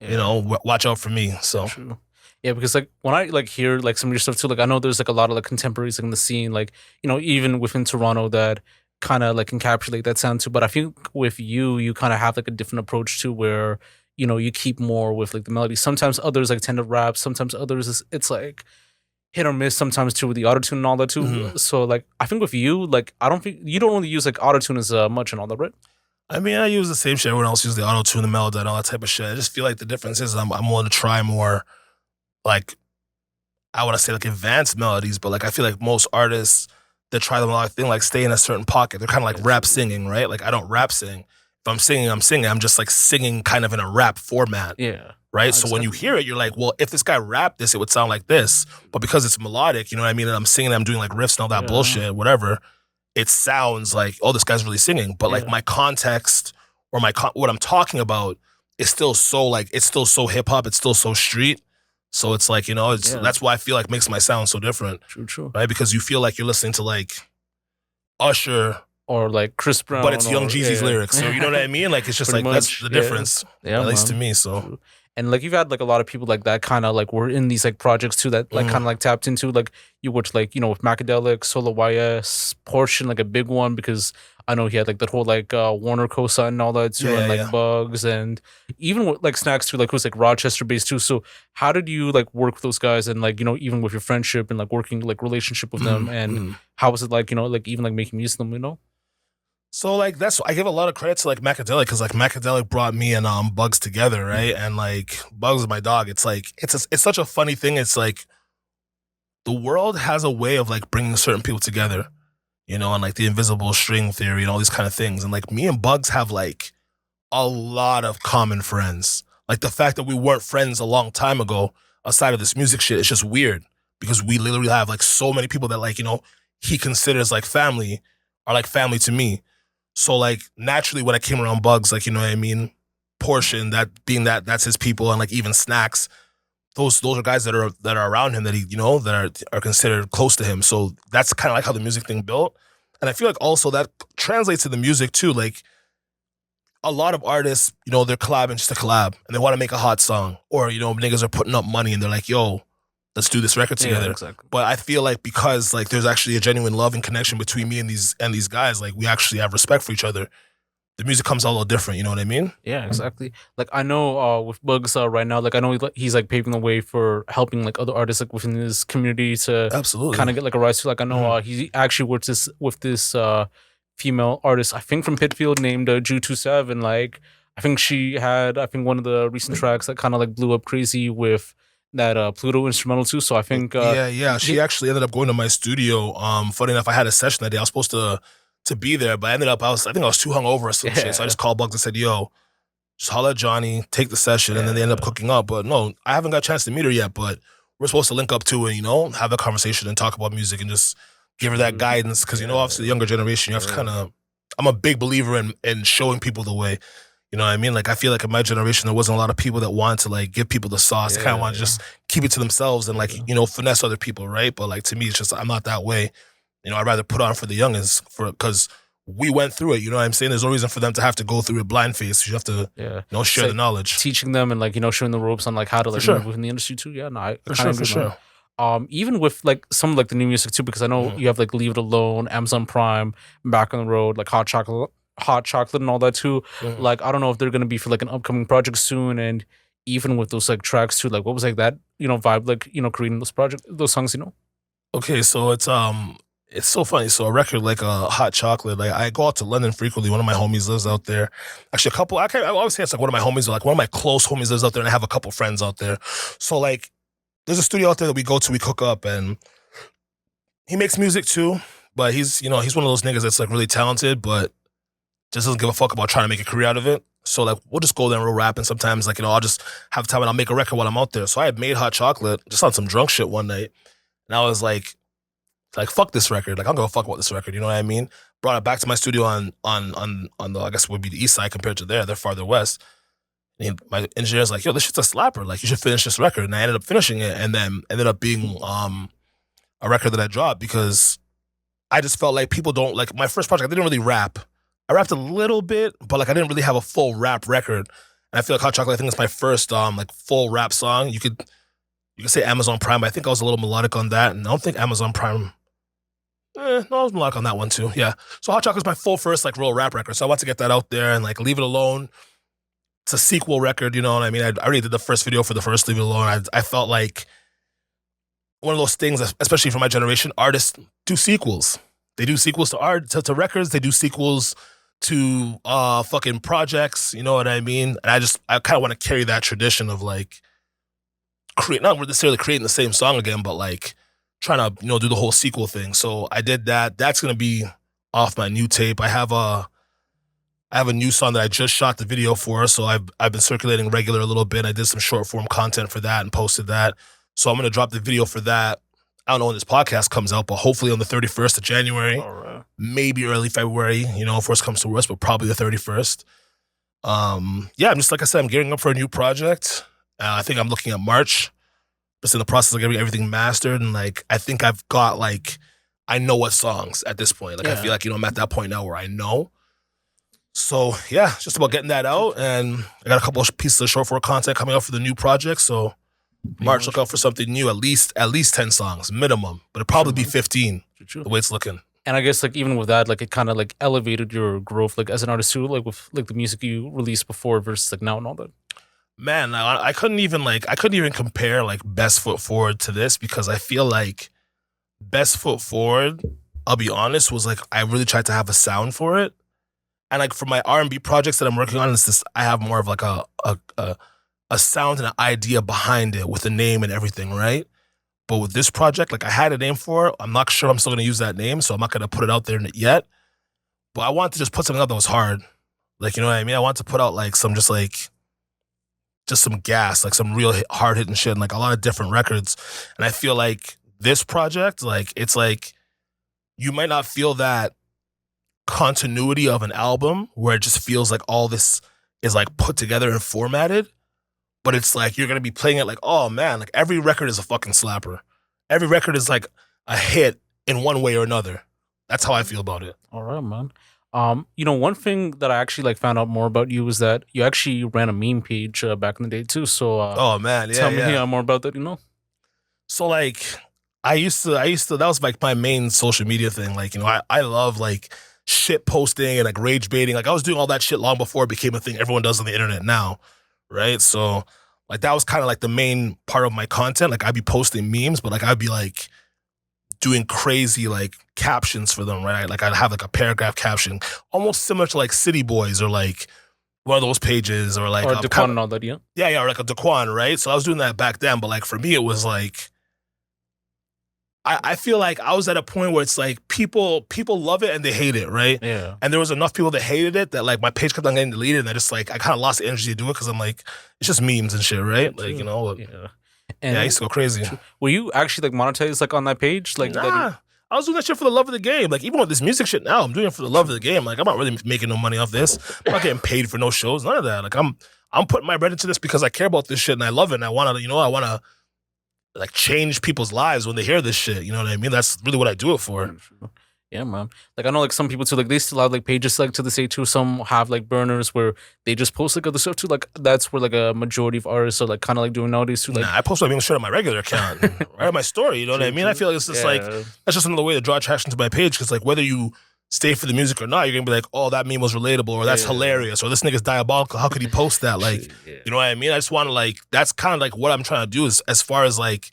Yeah. You know, watch out for me. So True. Yeah, because like when I like hear like some of your stuff too, like I know there's like a lot of like contemporaries in the scene, like, you know, even within Toronto that kind of like encapsulate that sound too. But I feel with you kind of have like a different approach to where, you know, you keep more with like the melody. Sometimes others like tend to rap. Sometimes others it's like hit or miss sometimes too with the autotune and all that too. Mm-hmm. So like I think with you, like I don't think you don't really use like autotune as much and all that, right? I mean, I use the same shit. Everyone else uses the auto-tune, the melody, and all that type of shit. I just feel like the difference is I'm willing to try more, like, I want to say like advanced melodies, but like I feel like most artists that try the melodic thing like stay in a certain pocket. They're kind of like rap singing, right? Like I don't rap sing. If I'm singing, I'm singing. I'm just like singing kind of in a rap format. Yeah. Right? So when you hear it, you're like, well, if this guy rapped this, it would sound like this. But because it's melodic, you know what I mean? And I'm singing, I'm doing like riffs and all that bullshit, whatever. It sounds like, oh, this guy's really singing. But like my context or what I'm talking about is still so like, it's still so hip hop. It's still so street. So it's like, you know, that's why I feel like makes my sound so different. True. Right? Because you feel like you're listening to like Usher or like Chris Brown, but it's Young Jeezy's lyrics. So you know what I mean? Like it's just like that's the difference. Yeah, at least to me. So and like you've had like a lot of people like that kind of like were in these like projects too that like kind of like tapped into, like you watch like, you know, with Macadelic, Solo YS, Portion, like a big one, because I know he had like that whole like Warner co-sign and all that too, and like Bugs, and even with like Snacks too, like who's like Rochester based too. So how did you like work with those guys, and like, you know, even with your friendship and like working like relationship with them, and how was it like, you know, like even like making music with them, you know? So like I give a lot of credit to like Macadelic, because like Macadelic brought me and Bugs together, right? And like Bugs is my dog. It's like it's such a funny thing. It's like the world has a way of like bringing certain people together, you know, and like the invisible string theory and all these kind of things. And like me and Bugs have like a lot of common friends. Like the fact that we weren't friends a long time ago outside of this music shit, it's just weird, because we literally have like so many people that like, you know, he considers like family, are like family to me. So like naturally when I came around Bugs, like, you know what I mean, Portion, that's his people, and like even Snacks, those are guys that are around him that he, you know, that are considered close to him. So that's kind of like how the music thing built. And I feel like also that translates to the music too. Like a lot of artists, you know, they're collabing just to collab, and they want to make a hot song, or, you know, niggas are putting up money and they're like, yo, let's do this record together. Yeah, exactly. But I feel like because like there's actually a genuine love and connection between me and these guys, like we actually have respect for each other, the music comes out a little different, you know what I mean? Yeah, exactly. Like I know with Bugs right now, like I know he's like paving the way for helping like other artists like within his community to absolutely kind of get like a rise to, like I know he actually worked with this female artist, I think from Pitfield, named Ju27. Like I think she had one of the recent tracks that kind of like blew up crazy with that Pluto instrumental too. So I think she actually ended up going to my studio. Funny enough, I had a session that day. I was supposed to be there, but I think I was too hungover or some shit. So I just called Bugs and said, yo, just holler at Johnny, take the session, and then they end up cooking up. But no, I haven't got a chance to meet her yet, but we're supposed to link up too and, have a conversation and talk about music and just give her that guidance. Because, obviously the younger generation, you have to kind of, I'm a big believer in showing people the way. You know what I mean? Like, I feel like in my generation, there wasn't a lot of people that wanted to, like, give people the sauce. They kind of want to just keep it to themselves and, like, finesse other people, right? But, like, to me, it's just, I'm not that way. I'd rather put on for the youngins because we went through it. You know what I'm saying? There's no reason for them to have to go through it blind face. You have to, share the knowledge. Teaching them and, like, showing the ropes on, like, how to, like, move within the industry, too. Yeah, no, I for sure. Even with, like, some of, like, the new music, too, because I know you have, like, Leave It Alone, Amazon Prime, Back on the Road, like, Hot Chocolate and all that, too. Like, I don't know if they're going to be for, like, an upcoming project soon. And even with those, like, tracks, too, like, what was, like, that, vibe, like, creating those songs, Okay, so it's so funny. So a record like Hot Chocolate, like I go out to London frequently. One of my homies lives out there. Actually, a couple. I always say it's like one of my homies, or like one of my close homies lives out there, and I have a couple friends out there. So like, there's a studio out there that we go to, we cook up, and he makes music too. But he's one of those niggas that's like really talented, but just doesn't give a fuck about trying to make a career out of it. So like, we'll just go there and we'll rap, and sometimes like I'll just have time and I'll make a record while I'm out there. So I had made Hot Chocolate just on some drunk shit one night, and I was like, fuck this record. Like, I don't give a fuck about this record. You know what I mean? Brought it back to my studio on the, I guess it would be the east side compared to there. They're farther west. And my engineer's like, yo, this shit's a slapper. Like, you should finish this record. And I ended up finishing it, and then ended up being a record that I dropped because I just felt like people don't, like, my first project, I didn't really rap. I rapped a little bit, but like I didn't really have a full rap record. And I feel like Hot Chocolate, I think it's my first like full rap song. You could say Amazon Prime, but I think I was a little melodic on that. And I don't think Amazon Prime, no, I was melodic on that one too. Yeah. So Hot Chocolate's my full first like real rap record. So I want to get that out there and like Leave It Alone. It's a sequel record, you know what I mean? I already did the first video for the first Leave It Alone. I felt like one of those things, especially for my generation, artists do sequels. They do sequels to records. They do sequels to fucking projects. You know what I mean? And I kind of want to carry that tradition of like not necessarily creating the same song again, but like trying to do the whole sequel thing. So I did that. That's gonna be off my new tape. I have a new song that I just shot the video for. So I've been circulating regular a little bit. I did some short form content for that and posted that. So I'm gonna drop the video for that. I don't know when this podcast comes out, but hopefully on the 31st of January, maybe early February, if worst comes to worst, but probably the 31st. I'm just, like I said, I'm gearing up for a new project. I think I'm looking at March. Just in the process of getting everything mastered. And like, I think I've got like, I know what songs at this point. Like, I feel like, I'm at that point now where I know. So yeah, it's just about getting that out. And I got a couple of pieces of short form content coming out for the new project. So March, look out for something new, at least 10 songs, minimum. But it'll probably be 15, the way it's looking. And I guess like even with that, like it kind of like elevated your growth like as an artist too, like with like the music you released before versus like now and all that. Man, I couldn't even compare like Best Foot Forward to this because I feel like Best Foot Forward, I'll be honest, was like I really tried to have a sound for it. And like for my R&B projects that I'm working on, it's this, I have more of like a sound and an idea behind it with a name and everything, right? But with this project, like I had a name for it. I'm not sure I'm still going to use that name, so I'm not going to put it out there yet. But I want to just put something out that was hard. Like, you know what I mean? I want to put out like some gas, like some real hard hitting shit and like a lot of different records. And I feel like this project, like it's like you might not feel that continuity of an album where it just feels like all this is like put together and formatted. But it's like you're going to be playing it like, oh man, like every record is a fucking slapper. Every record is like a hit in one way or another. That's how I feel about it. All right, man. One thing that I actually like found out more about you is that you actually ran a meme page back in the day too. So, oh man, yeah, tell me more about that. So like, I used to. That was like my main social media thing. Like, I love like shit posting and like rage baiting. Like I was doing all that shit long before it became a thing everyone does on the internet now, right? So like that was kind of like the main part of my content. Like I'd be posting memes, but like I'd be like doing crazy like captions for them, right? Like I'd have like a paragraph caption, almost similar to like City Boys or like one of those pages or like Daquan and all that, yeah. Yeah, or like a Daquan, right? So I was doing that back then, but like for me it was like I feel like I was at a point where it's like people love it and they hate it, right? Yeah. And there was enough people that hated it that like my page kept on getting deleted, and I just like I kind of lost the energy to do it because I'm like it's just memes and shit, right? Like you know, Yeah. And I used to go crazy. Were you actually like monetized like on that page? Like nah. I was doing that shit for the love of the game. Like, even with this music shit now, I'm doing it for the love of the game. Like, I'm not really making no money off this. I'm not getting paid for no shows, none of that. Like, I'm putting my bread into this because I care about this shit and I love it and I want to, like, change people's lives when they hear this shit. You know what I mean? That's really what I do it for. Yeah, man. Like I know like some people too, like they still have like pages like to this day too. Some have like burners where they just post like other stuff too. Like that's where like a majority of artists are like kind of like doing nowadays too. Like nah, I post my shit on my regular account, right on my story. You know what I mean? I feel like it's just like that's just another way to draw attraction to my page because like whether you stay for the music or not, you're gonna be like, oh, that meme was relatable or that's hilarious or this nigga's diabolical. How could he post that? Like, you know what I mean? I just want to like that's kind of like what I'm trying to do is as far as like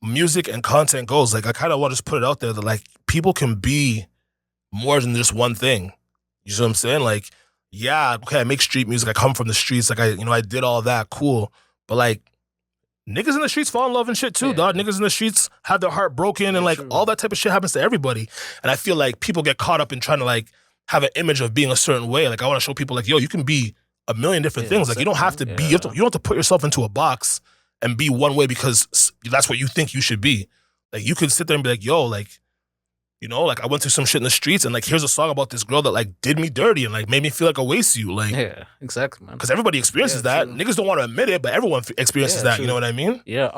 music and content goes. Like I kind of want to just put it out there that like people can be more than just one thing. You see what I'm saying? Like, yeah, okay, I make street music. I come from the streets. Like, I did all that. Cool. But, like, niggas in the streets fall in love and shit, too, dog. Niggas in the streets have their heart broken and, like, all that type of shit happens to everybody. And I feel like people get caught up in trying to, like, have an image of being a certain way. Like, I want to show people, like, yo, you can be a million different things. Like, you don't have to be, you don't have to put yourself into a box and be one way because that's what you think you should be. Like, you could sit there and be like, yo, like, you know, like I went through some shit in the streets and like here's a song about this girl that like did me dirty and like made me feel like a waste of you. Like, yeah, exactly, man. Because everybody experiences that. True. Niggas don't want to admit it, but everyone experiences that. True. You know what I mean? Yeah.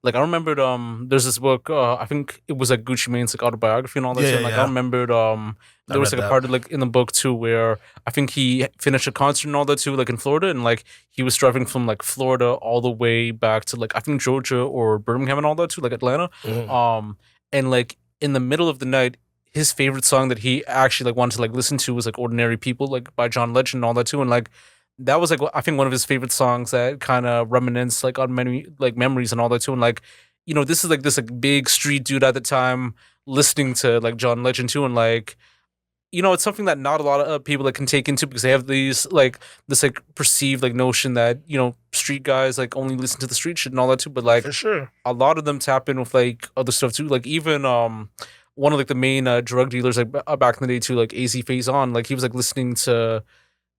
Like I remembered there's this book, I think it was like Gucci Mane's like autobiography and all that shit. Like I remembered there was like a part of like in the book too where I think he finished a concert and all that too, like in Florida, and like he was driving from like Florida all the way back to like I think Georgia or Birmingham and all that too, like Atlanta. And like in the middle of the night, his favorite song that he actually like wanted to like listen to was like "Ordinary People" like by John Legend and all that too, and like that was like I think one of his favorite songs that kind of reminisce like on many like memories and all that too, and like you know this is like this like big street dude at the time listening to like John Legend too, and like you know it's something that not a lot of people like can take into because they have these like this like perceived like notion that you know street guys like only listen to the street shit and all that too, but like for sure a lot of them tap in with like other stuff too, like even one of like the main drug dealers like back in the day too, like AZ Phase On, like he was like listening to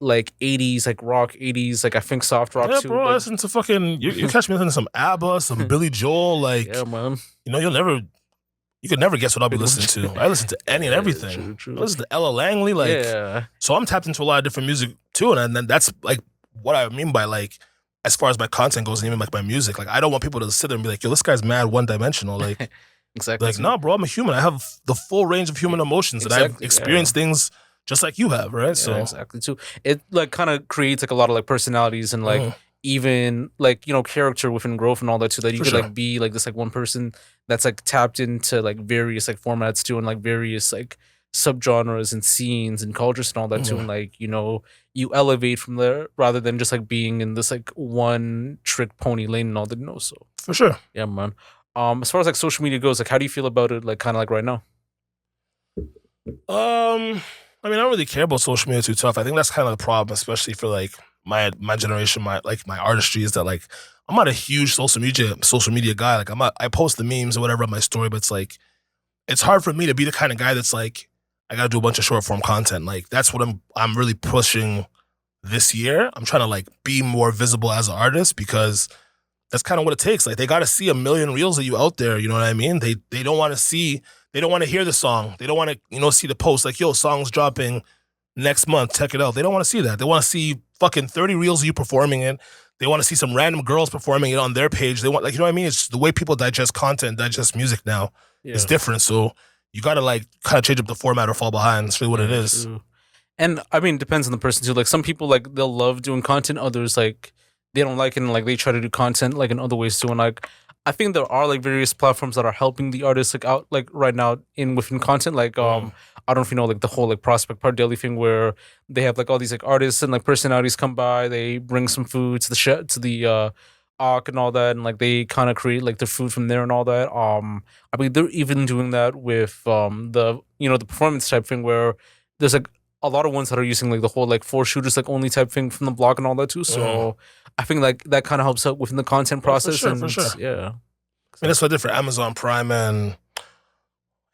like 80s like rock, 80s like I think soft rock too. Bro, like, I listen to fucking you catch me listening to some ABBA, some Billy Joel, like yeah, man. You know, you could never guess what I'll be listening to. I listen to any and everything. True. I listen to Ella Langley, like so I'm tapped into a lot of different music too, and then that's like what I mean by like as far as my content goes and even like my music. Like I don't want people to sit there and be like, yo, this guy's mad one dimensional. Like exactly. Like, no, bro, I'm a human. I have the full range of human emotions and I've experienced things just like you have, right? So exactly too. It like kind of creates like a lot of like personalities and like even like you know character within growth and all that too. That you could like be like this like one person that's like tapped into like various like formats too and like various like subgenres and scenes and cultures and all that too. And like you know you elevate from there rather than just like being in this like one trick pony lane and all that. No, so for sure, yeah, man. As far as like social media goes, like how do you feel about it? Like kind of like right now. I mean, I don't really care about social media too tough. I think that's kind of the problem, especially for like my generation, my artistry is that like I'm not a huge social media guy. Like I post the memes or whatever on my story, but it's like it's hard for me to be the kind of guy that's like I gotta do a bunch of short form content. Like that's what I'm really pushing this year. I'm trying to like be more visible as an artist because that's kind of what it takes. Like they got to see a million reels of you out there. You know what I mean? They don't want to see. They don't want to hear the song. They don't want to see the post like yo song's dropping next month. Check it out. They don't want to see that. They want to see fucking 30 reels of you performing it. They want to see some random girls performing it on their page. They want like you know what I mean? It's the way people digest content, digest music now is different. So you got to like kind of change up the format or fall behind. That's really what it is. True. And I mean, it depends on the person too. Like some people like they'll love doing content. Others like they don't like it and like they try to do content like in other ways too. And like I think there are like various platforms that are helping the artists like out like right now within content. Like I don't know if you know like the whole like Prospect Park Daily thing where they have like all these like artists and like personalities come by. They bring some food to the Arc and all that, and like they kind of create like their food from there and all that. I mean they're even doing that with the the performance type thing where there's like a lot of ones that are using like the whole like 4 shooters like only type thing from the blog and all that too. So I think like that kind of helps out within the content process. For sure. Yeah. And that's what I did for Amazon Prime and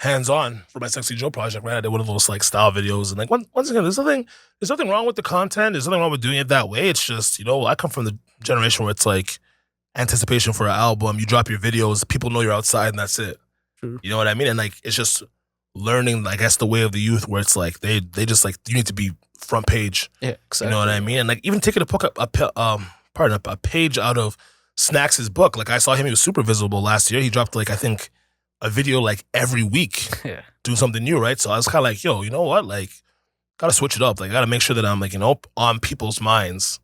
Hands On for my Sexy Joe project, right? I did one of those like style videos, and like once again, there's nothing wrong with the content. There's nothing wrong with doing it that way. It's just, I come from the generation where it's like anticipation for an album. You drop your videos, people know you're outside, and that's it. True. You know what I mean? And like it's just learning, I guess, the way of the youth, where it's like they just like you need to be front page. Yeah, exactly. You know what I mean? And like even taking a page out of Snacks' book. Like I saw him; he was super visible last year. He dropped like I think a video like every week, doing something new, right? So I was kind of like, yo, you know what? Like, gotta switch it up. Like, gotta make sure that I'm like, on people's minds.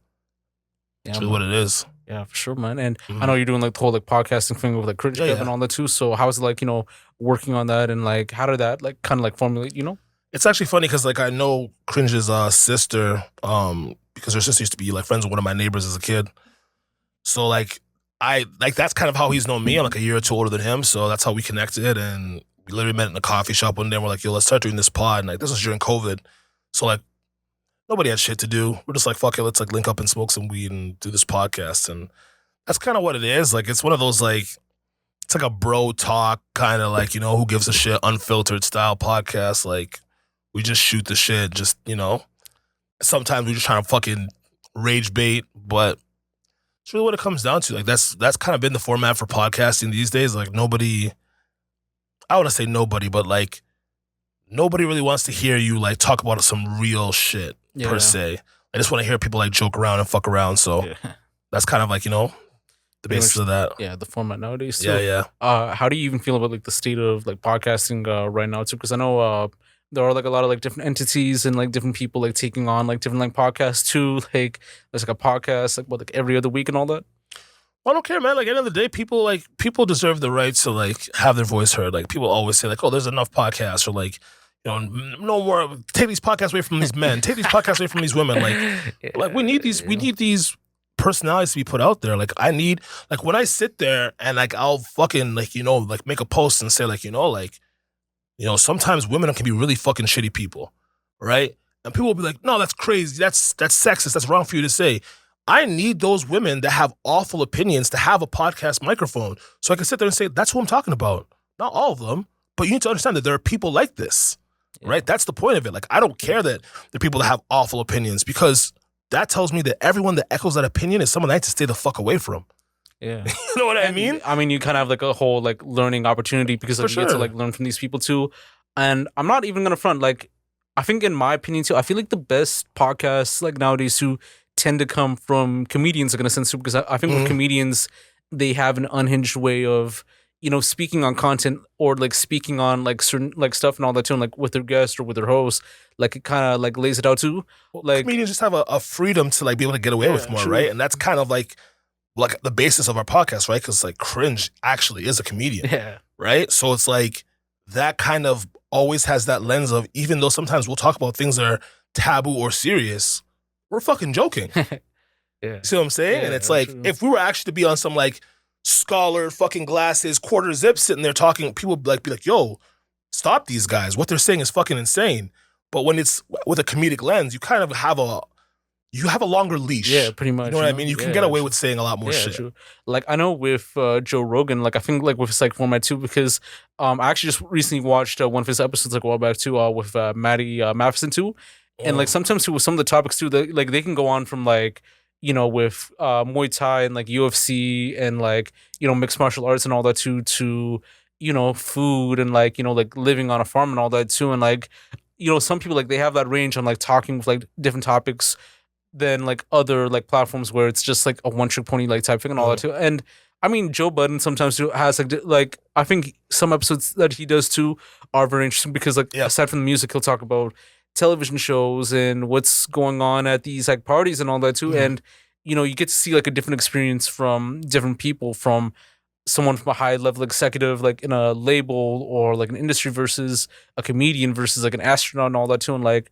Yeah, that's really what it is. Yeah, for sure, man. And I know you're doing like the whole like podcasting thing with like Cringe Kev and all that too. So how is it like, working on that, and like how did that like kind of like formulate, It's actually funny because like I know Cringe's sister, because her sister used to be like friends with one of my neighbors as a kid. So like that's kind of how he's known me. I'm like a year or two older than him, so that's how we connected. And we literally met in a coffee shop one day. And we're like, yo, let's start doing this pod. And like this was during COVID, so like nobody had shit to do. We're just like, fuck it, let's like link up and smoke some weed and do this podcast. And that's kind of what it is. Like it's one of those like it's like a bro talk kind of like who gives a shit, unfiltered style podcast. Like we just shoot the shit. Just sometimes we just trying to fucking rage bait, but it's really what it comes down to. Like that's kind of been the format for podcasting these days. Like nobody, I want to say nobody, but like nobody really wants to hear you like talk about some real shit per se. I just want to hear people like joke around and fuck around. So that's kind of like the basis of that. Yeah, the format nowadays. So, yeah. How do you even feel about like the state of like podcasting right now too? Because I know there are like a lot of like different entities and like different people like taking on like different like podcasts too. Like there's like a podcast like every other week and all that. I don't care, man. Like at the end of the day, people deserve the right to like have their voice heard. Like people always say like, oh, there's enough podcasts, or like no more. Take these podcasts away from these men. Take these podcasts away from these women. Like we need these personalities to be put out there. Like I need like when I sit there and like I'll fucking like like make a post and say like sometimes women can be really fucking shitty people, right? And people will be like, no, that's crazy. That's sexist. That's wrong for you to say. I need those women that have awful opinions to have a podcast microphone so I can sit there and say, that's who I'm talking about. Not all of them, but you need to understand that there are people like this, right? That's the point of it. Like, I don't care that there are people that have awful opinions, because that tells me that everyone that echoes that opinion is someone I need to stay the fuck away from. Yeah. You know what I mean? I mean, you kind of have like a whole like learning opportunity because like, you get to like learn from these people too. And I'm not even going to front. Like, I think in my opinion too, I feel like the best podcasts like nowadays too tend to come from comedians like in a sense too, because I think with comedians, they have an unhinged way of, speaking on content or like speaking on like certain like stuff and all that too, and like with their guest or with their host, like it kind of like lays it out too. Like comedians just have a freedom to like be able to get away with more, right? And that's kind of like the basis of our podcast, right? Because like Cringe actually is a comedian, right? So it's like that kind of always has that lens of, even though sometimes we'll talk about things that are taboo or serious, we're fucking joking. See what I'm saying? And it's like, if we were actually to be on some like scholar fucking glasses, quarter zip sitting there talking, people would like be like, yo, stop these guys. What they're saying is fucking insane. But when it's with a comedic lens, you kind of have a longer leash. Yeah, pretty much. You know what I mean? You can get away with saying a lot more shit. True. Like I know with Joe Rogan, like I think like with his like format too, because I actually just recently watched one of his episodes like a while back too, with Maddie Matheson too. And like sometimes too with some of the topics too, like they can go on from like, with Muay Thai and like UFC and like, mixed martial arts and all that too, to, food and like, like living on a farm and all that too. And like, some people like they have that range on like talking with like different topics than like other like platforms where it's just like a one trick pony like type thing and all that too. And I mean, Joe Budden sometimes too has like I think some episodes that he does too are very interesting because like aside from the music, he'll talk about television shows and what's going on at these like parties and all that too. And you get to see like a different experience from different people, from someone from a high level executive like in a label or like an industry versus a comedian versus like an astronaut and all that too. And like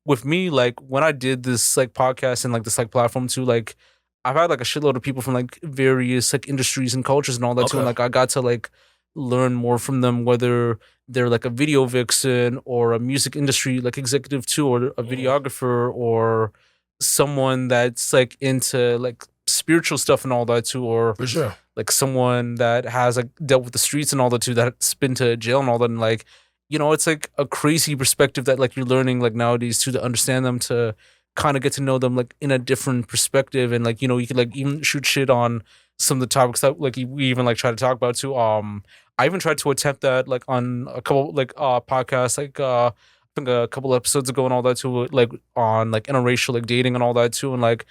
with me, like when I did this like podcast and like this like platform too, like I've had like a shitload of people from like various like industries and cultures and all that too. And like I got to like learn more from them, whether they're like a video vixen or a music industry like executive too, or a videographer or someone that's like into like spiritual stuff and all that too, or For sure. like someone that has like dealt with the streets and all that too, that's been to jail and all that, and like, you know, it's like a crazy perspective that like you're learning like nowadays too, to understand them, to kind of get to know them like in a different perspective, and like, you know, you could like even shoot shit on some of the topics that like we even like try to talk about too. I even tried to attempt that like on a couple like podcasts, like I think a couple episodes ago and all that too, like on like interracial like dating and all that too, and like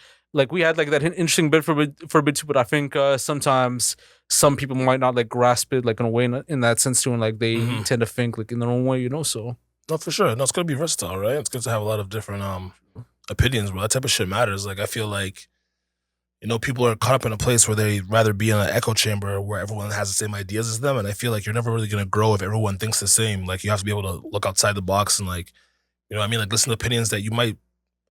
we had like that interesting bit for a bit too, but I think sometimes some people might not like grasp it like in a way in that sense too, and like they tend to think like in their own way, you know. So no, for sure. No, it's gonna be versatile, right? It's good to have a lot of different opinions, bro. That type of shit matters. Like I feel like, you know, people are caught up in a place where they'd rather be in an echo chamber where everyone has the same ideas as them. And I feel like you're never really going to grow if everyone thinks the same. Like, you have to be able to look outside the box and, like, you know what I mean? Like, listen to opinions that you might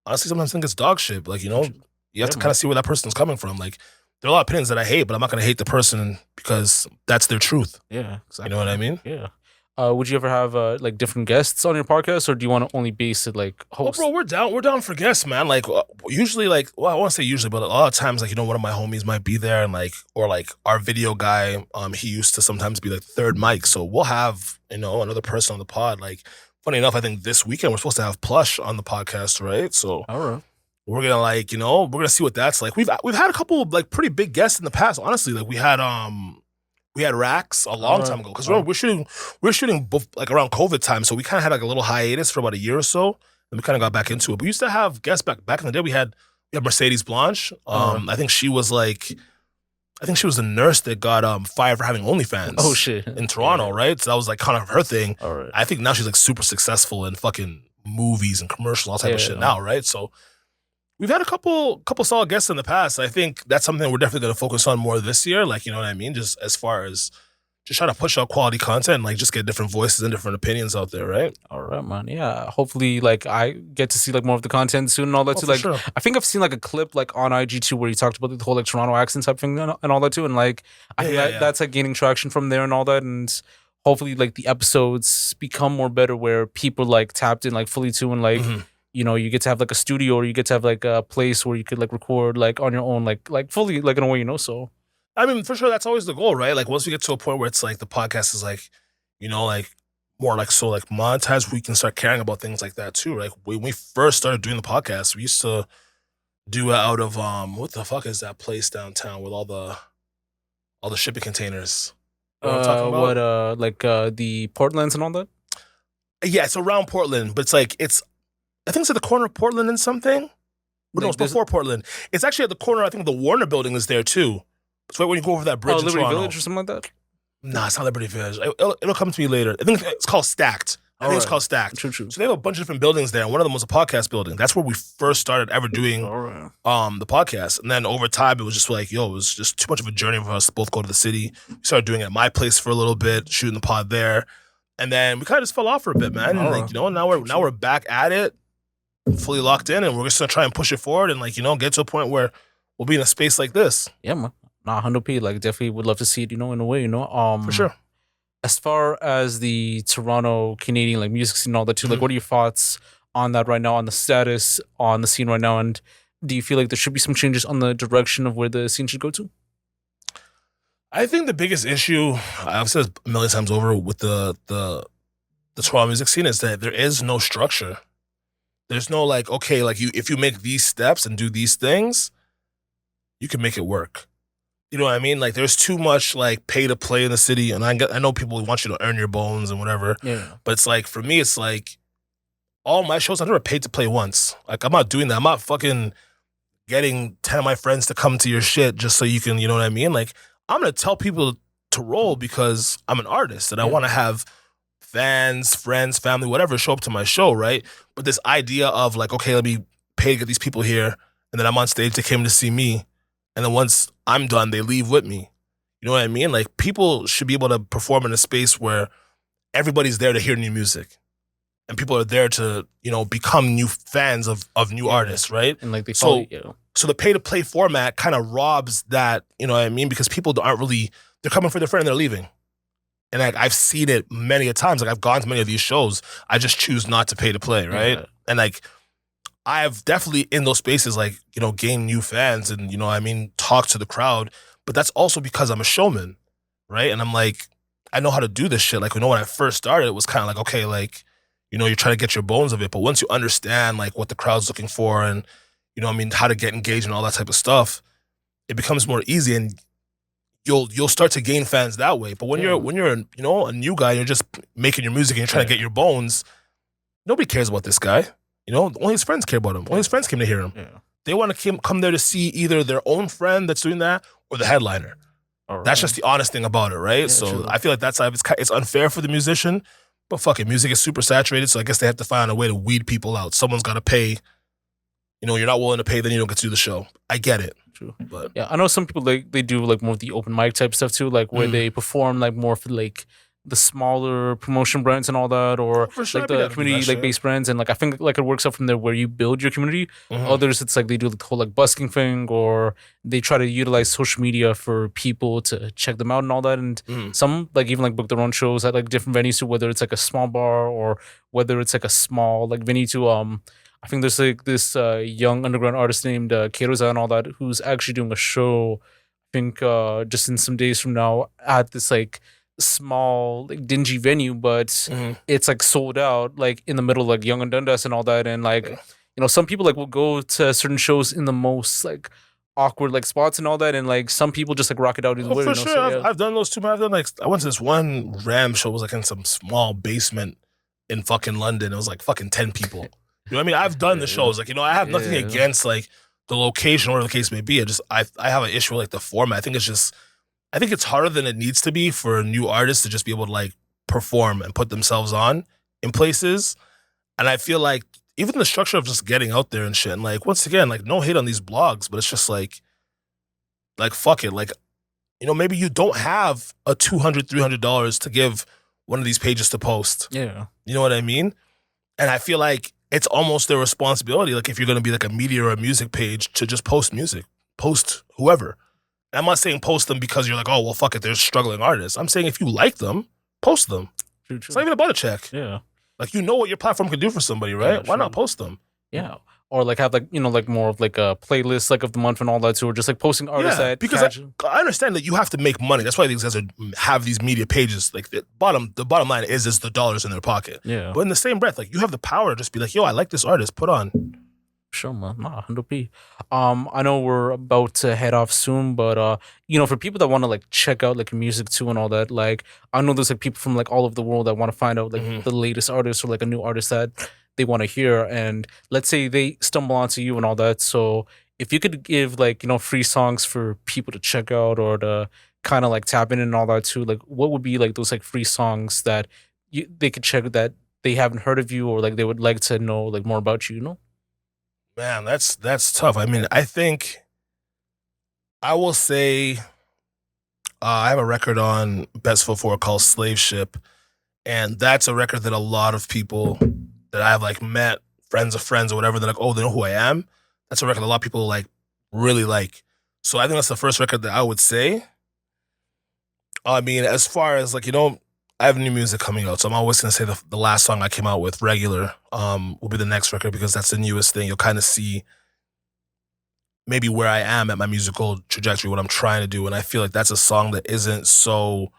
honestly sometimes think it's dog shit. Like, you know, you have to kind of see where that person's coming from. Like, there are a lot of opinions that I hate, but I'm not going to hate the person because that's their truth. yeah, exactly. You know what I mean? Yeah. Would you ever have like different guests on your podcast, or do you want to only base it like host? Well, bro, we're down for guests, man. Like usually, like, well, I want to say usually, but a lot of times, like, you know, one of my homies might be there, and like, or like our video guy, he used to sometimes be like third mic, so we'll have, you know, another person on the pod. Like, funny enough, I think this weekend we're supposed to have Plush on the podcast, right? So All right. we're gonna, like, you know, we're gonna see what that's like. We've had a couple of like pretty big guests in the past, honestly. Like we had Rax a long time ago, because we're shooting both, like, around COVID time, so we kind of had like a little hiatus for about a year or so, and we kind of got back into it. But we used to have guests back in the day. We had Mercedes Blanche. I think she was the nurse that got fired for having OnlyFans. Oh shit. In Toronto, right? So that was like kind of her thing. All right. I think now she's like super successful in fucking movies and commercials, all type of shit now, right? So we've had a couple solid guests in the past. I think that's something we're definitely going to focus on more this year. Like, you know what I mean? Just as far as just trying to push out quality content and like just get different voices and different opinions out there, right? All right, man. Yeah. Hopefully, like, I get to see like more of the content soon and all that too. For Like, sure. I think I've seen like a clip like on IG too where he talked about the whole like Toronto accent type thing and all that too. And like, I think that's like gaining traction from there and all that. And hopefully, like, the episodes become more better where people like tapped in like fully too, and like. You know, you get to have like a studio, or you get to have like a place where you could like record like on your own, like fully like in a way, you know. So I mean, for sure, that's always the goal, right? Like once we get to a point where it's like the podcast is like, you know, like more like so like monetized, we can start caring about things like that too. Like when we first started doing the podcast, we used to do it out of what the fuck is that place downtown with all the shipping containers? You know what I'm talking about? Like the Portlands and all that. Yeah, it's around Portland, but it's like I think it's at the corner of Portland and something. But no, it's before Portland. It's actually at the corner. I think the Warner Building is there too. It's right when you go over that bridge. Liberty Village or something like that. Nah, it's not Liberty Village. It'll come to me later. I think it's called Stacked. I think it's called Stacked. True. So they have a bunch of different buildings there, and one of them was a podcast building. That's where we first started ever doing the podcast. And then over time, it was just like, it was just too much of a journey for us to both go to the city. We started doing it at my place for a little bit, shooting the pod there, and then we kind of just fell off for a bit, man. And like, you know, now we're back at it, fully locked in, and we're just gonna try and push it forward and, like, you know, get to a point where we'll be in a space like this. Yeah, man. Nah, 100p. Like, definitely would love to see it, you know, in a way, you know. For sure. As far as the Toronto Canadian like music scene and all that too, like, what are your thoughts on that right now, on the status on the scene right now, and do you feel like there should be some changes on the direction of where the scene should go to? I think the biggest issue, I've said a million times over, with the Toronto music scene is that there is no structure. There's no, like, okay, like, if you make these steps and do these things, you can make it work. You know what I mean? Like, there's too much, like, pay to play in the city, and I know people want you to earn your bones and whatever. Yeah. But it's like, for me, it's like, all my shows, I've never paid to play once. Like, I'm not doing that. I'm not fucking getting 10 of my friends to come to your shit just so you can, you know what I mean? Like, I'm going to tell people to roll because I'm an artist, and I want to have fans, friends, family, whatever, show up to my show, right? But this idea of, like, okay, let me pay to get these people here, and then I'm on stage, they came to see me, and then once I'm done, they leave with me. You know what I mean? Like, people should be able to perform in a space where everybody's there to hear new music, and people are there to, you know, become new fans of new artists, right? And like they follow you. So the pay to play format kind of robs that, you know what I mean? Because people aren't really, they're coming for their friend and they're leaving. And like, I've seen it many a times. Like, I've gone to many of these shows. I just choose not to pay to play, right? Yeah. And like, I've definitely in those spaces, like, you know, gained new fans and, you know, I mean, talk to the crowd. But that's also because I'm a showman, right? And I'm like, I know how to do this shit. Like, you know, when I first started, it was kind of like, okay, like, you know, you're trying to get your bones of it. But once you understand like what the crowd's looking for and, you know, I mean, how to get engaged and all that type of stuff, it becomes more easy and you'll start to gain fans that way. But when you're you know, a new guy, you're just making your music and you're trying to get your bones, nobody cares about this guy. You know, only his friends care about him. Only his friends came to hear him. Yeah. They want to come there to see either their own friend that's doing that or the headliner. All right. That's just the honest thing about it, right? Yeah, so true. I feel like it's unfair for the musician, but fuck it, music is super saturated, so I guess they have to find a way to weed people out. Someone's got to pay. You know, you're not willing to pay, then you don't get to do the show. I get it. True. But yeah, I know some people like they do like more of the open mic type stuff too, like where they perform like more for like the smaller promotion brands and all that, or for sure, like I'd be the down to do community that like shit. based brands, and like I think like it works out from there where you build your community. Others, it's like they do the whole like busking thing, or they try to utilize social media for people to check them out and all that. And some like even like book their own shows at like different venues, too, whether it's like a small bar or whether it's like a small like venue to I think there's like this young underground artist named Tr3y and all that who's actually doing a show. I think just in some days from now at this like small like dingy venue, but it's like sold out like in the middle of like Young and Dundas and all that. And like you know, some people like will go to certain shows in the most like awkward like spots and all that, and like some people just like rock it out either way. For You know? sure, So, yeah. I've done those too. I've done like I went to this one Ram show. It was like in some small basement in fucking London. It was like fucking 10 people. You know what I mean? I've done the shows. Like, you know, I have nothing against like the location or whatever the case may be. I have an issue with like the format. I think it's harder than it needs to be for new artists to just be able to like perform and put themselves on in places. And I feel like even the structure of just getting out there and shit, and like once again, like no hate on these blogs, but it's just like fuck it. Like, you know, maybe you don't have a $200, $300 to give one of these pages to post. Yeah. You know what I mean? And I feel like it's almost their responsibility, like if you're going to be like a media or a music page, to just post music, post whoever. And I'm not saying post them because you're like, oh, well, fuck it, they're struggling artists. I'm saying if you like them, post them. True. It's not even about a check. Yeah. Like, you know what your platform can do for somebody, right? Why not post them? Yeah. Or like have like, you know, like more of like a playlist like of the month and all that too, or just like posting artists that because I understand that you have to make money. That's why these guys have these media pages. Like the bottom line is the dollars in their pocket. Yeah. But in the same breath, like you have the power to just be like, yo, I like this artist, put on. Sure, man. Nah, 100p. I know we're about to head off soon, but you know, for people that want to like check out like music too and all that, like I know there's like people from like all over the world that want to find out like the latest artist or like a new artist that they want to hear. And let's say they stumble onto you and all that. So if you could give like, you know, free songs for people to check out or to kind of like tap in and all that too, like what would be like those like free songs that they could check that they haven't heard of you or like they would like to know like more about you know? Man, that's tough. I mean, I think I will say I have a record on Best Foot Forward called Slave Ship, and that's a record that a lot of people that I've like met, friends of friends or whatever, they're like, oh, they know who I am. That's a record a lot of people like really like. So I think that's the first record that I would say. I mean, as far as like, you know, I have new music coming out, so I'm always gonna say the last song I came out with, Regular, will be the next record because that's the newest thing. You'll kind of see maybe where I am at my musical trajectory, what I'm trying to do, and I feel like that's a song that isn't so.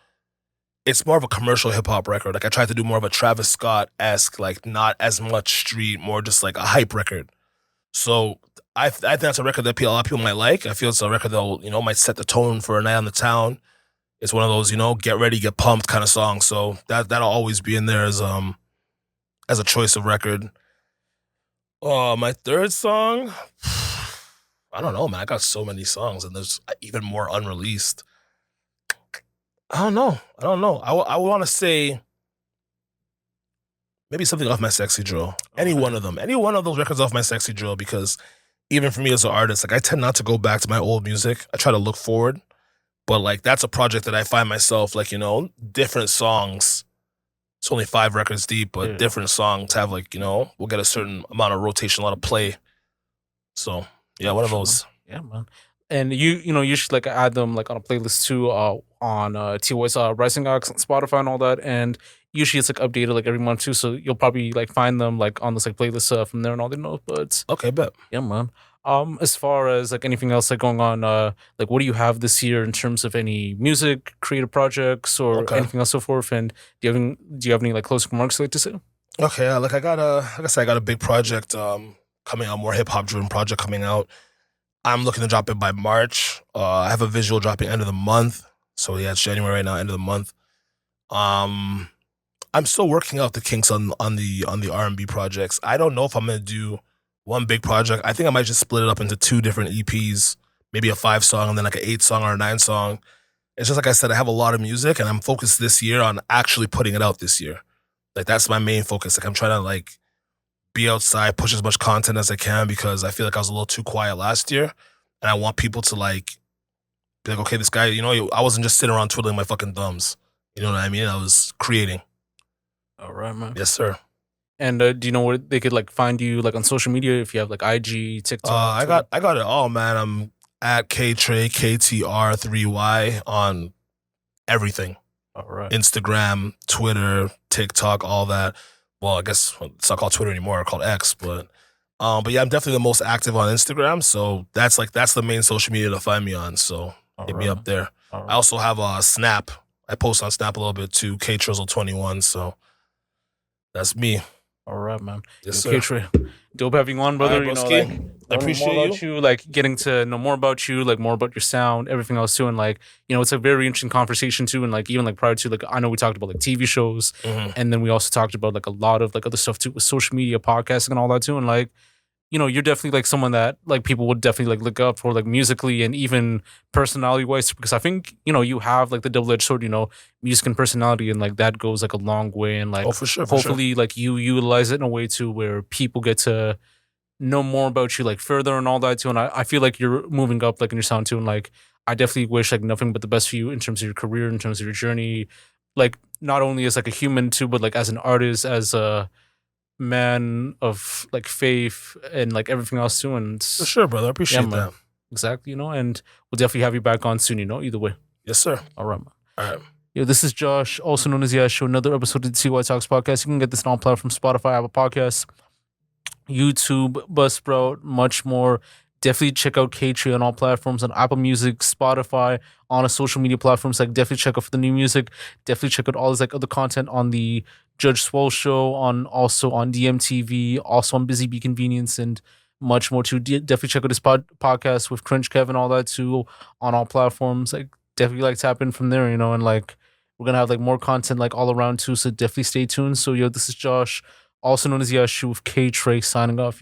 It's more of a commercial hip hop record. Like I tried to do more of a Travis Scott-esque, like not as much street, more just like a hype record. So I think that's a record that a lot of people might like. I feel it's a record that, you know, might set the tone for a night on the town. It's one of those, you know, get ready, get pumped kind of songs. So that'll always be in there as a choice of record. My third song, I don't know, man. I got so many songs, and there's even more unreleased. I don't know. I want to say maybe something off my Sexy Drill. Any one of them. Any one of those records off my Sexy Drill, because even for me as an artist, like I tend not to go back to my old music. I try to look forward. But like that's a project that I find myself like, you know, different songs. It's only 5 records deep, but different songs have like, you know, we'll get a certain amount of rotation, a lot of play. So yeah, one of those. Yeah, man. And you know, you should like add them like on a playlist too on T-Loy's Rising Ox on Spotify and all that. And usually it's like updated like every month too, so you'll probably like find them like on this like playlist from there and all the notes. Okay, bet. Yeah, man. As far as like anything else like going on, like what do you have this year in terms of any music, creative projects, or Okay. anything else so forth? And do you have any like closing remarks you'd like to say? Okay, like I said, I got a big project coming out, more hip hop driven project coming out. I'm looking to drop it by March. I have a visual dropping end of the month. So yeah, it's January right now, end of the month. Um, I'm still working out the kinks on the R&B projects. I don't know if I'm gonna do one big project. I think I might just split it up into two different EPs, maybe a 5-song and then like an 8-song or a 9-song. It's just like I said, I have a lot of music and I'm focused this year on actually putting it out this year. Like that's my main focus. Like I'm trying to like be outside, push as much content as I can because I feel like I was a little too quiet last year, and I want people to like be like, okay, this guy, I wasn't just sitting around twiddling my fucking thumbs. You know what I mean? I was creating. All right, man. Yes, sir. And do you know where they could like find you like on social media if you have like IG, TikTok? I got it all, man. I'm at Tr3y on everything. All right. Instagram, Twitter, TikTok, all that. Well, I guess it's not called Twitter anymore, it's called X, but yeah, I'm definitely the most active on Instagram. So that's the main social media to find me on. So hit me up there. All right. I also have a Snap. I post on Snap a little bit too, Tr3y. So that's me. All right, man. Yes, Okay, sir. Trey. Dope having you on, brother. All right, you know, broski. like I appreciate more about you, like getting to know more about you, like more about your sound, everything else too, and like it's a very interesting conversation too, and like even like prior to like I know we talked about like TV shows, and then we also talked about like a lot of like other stuff too with social media, podcasting, and all that too, and like you're definitely like someone that like people would definitely like look up for like musically and even personality wise because I think you have like the double edged sword, music and personality, and like that goes like a long way, and like Oh, for sure. hopefully like you utilize it in a way too where people get to know more about you like further and all that too. And I feel like you're moving up like in your sound too. And like I definitely wish like nothing but the best for you in terms of your career, in terms of your journey, like not only as like a human too, but like as an artist, as a man of like faith and like everything else too. And For sure, brother. I appreciate man. that. Exactly, and we'll definitely have you back on soon, either way. Yes, sir. All right, man. All right. Yo, this is Josh, also known as Yashu. Another episode of the TLOY Talks podcast. You can get this on all platforms: Spotify, Apple Podcasts, YouTube, Buzzsprout, much more. Definitely check out Tr3y on all platforms, on Apple Music, Spotify, on a social media platforms. Like definitely check out for the new music. Definitely check out all his like other content on the Judge Swole show, also on DMTV, also on Busy Bee Convenience, and much more too. Definitely check out his podcast with Cringe Kevin, all that too, on all platforms. Like definitely like tap in from there, and like we're gonna have like more content like all around too. So definitely stay tuned. So this is Josh, also known as Yashu with Tr3y, signing off.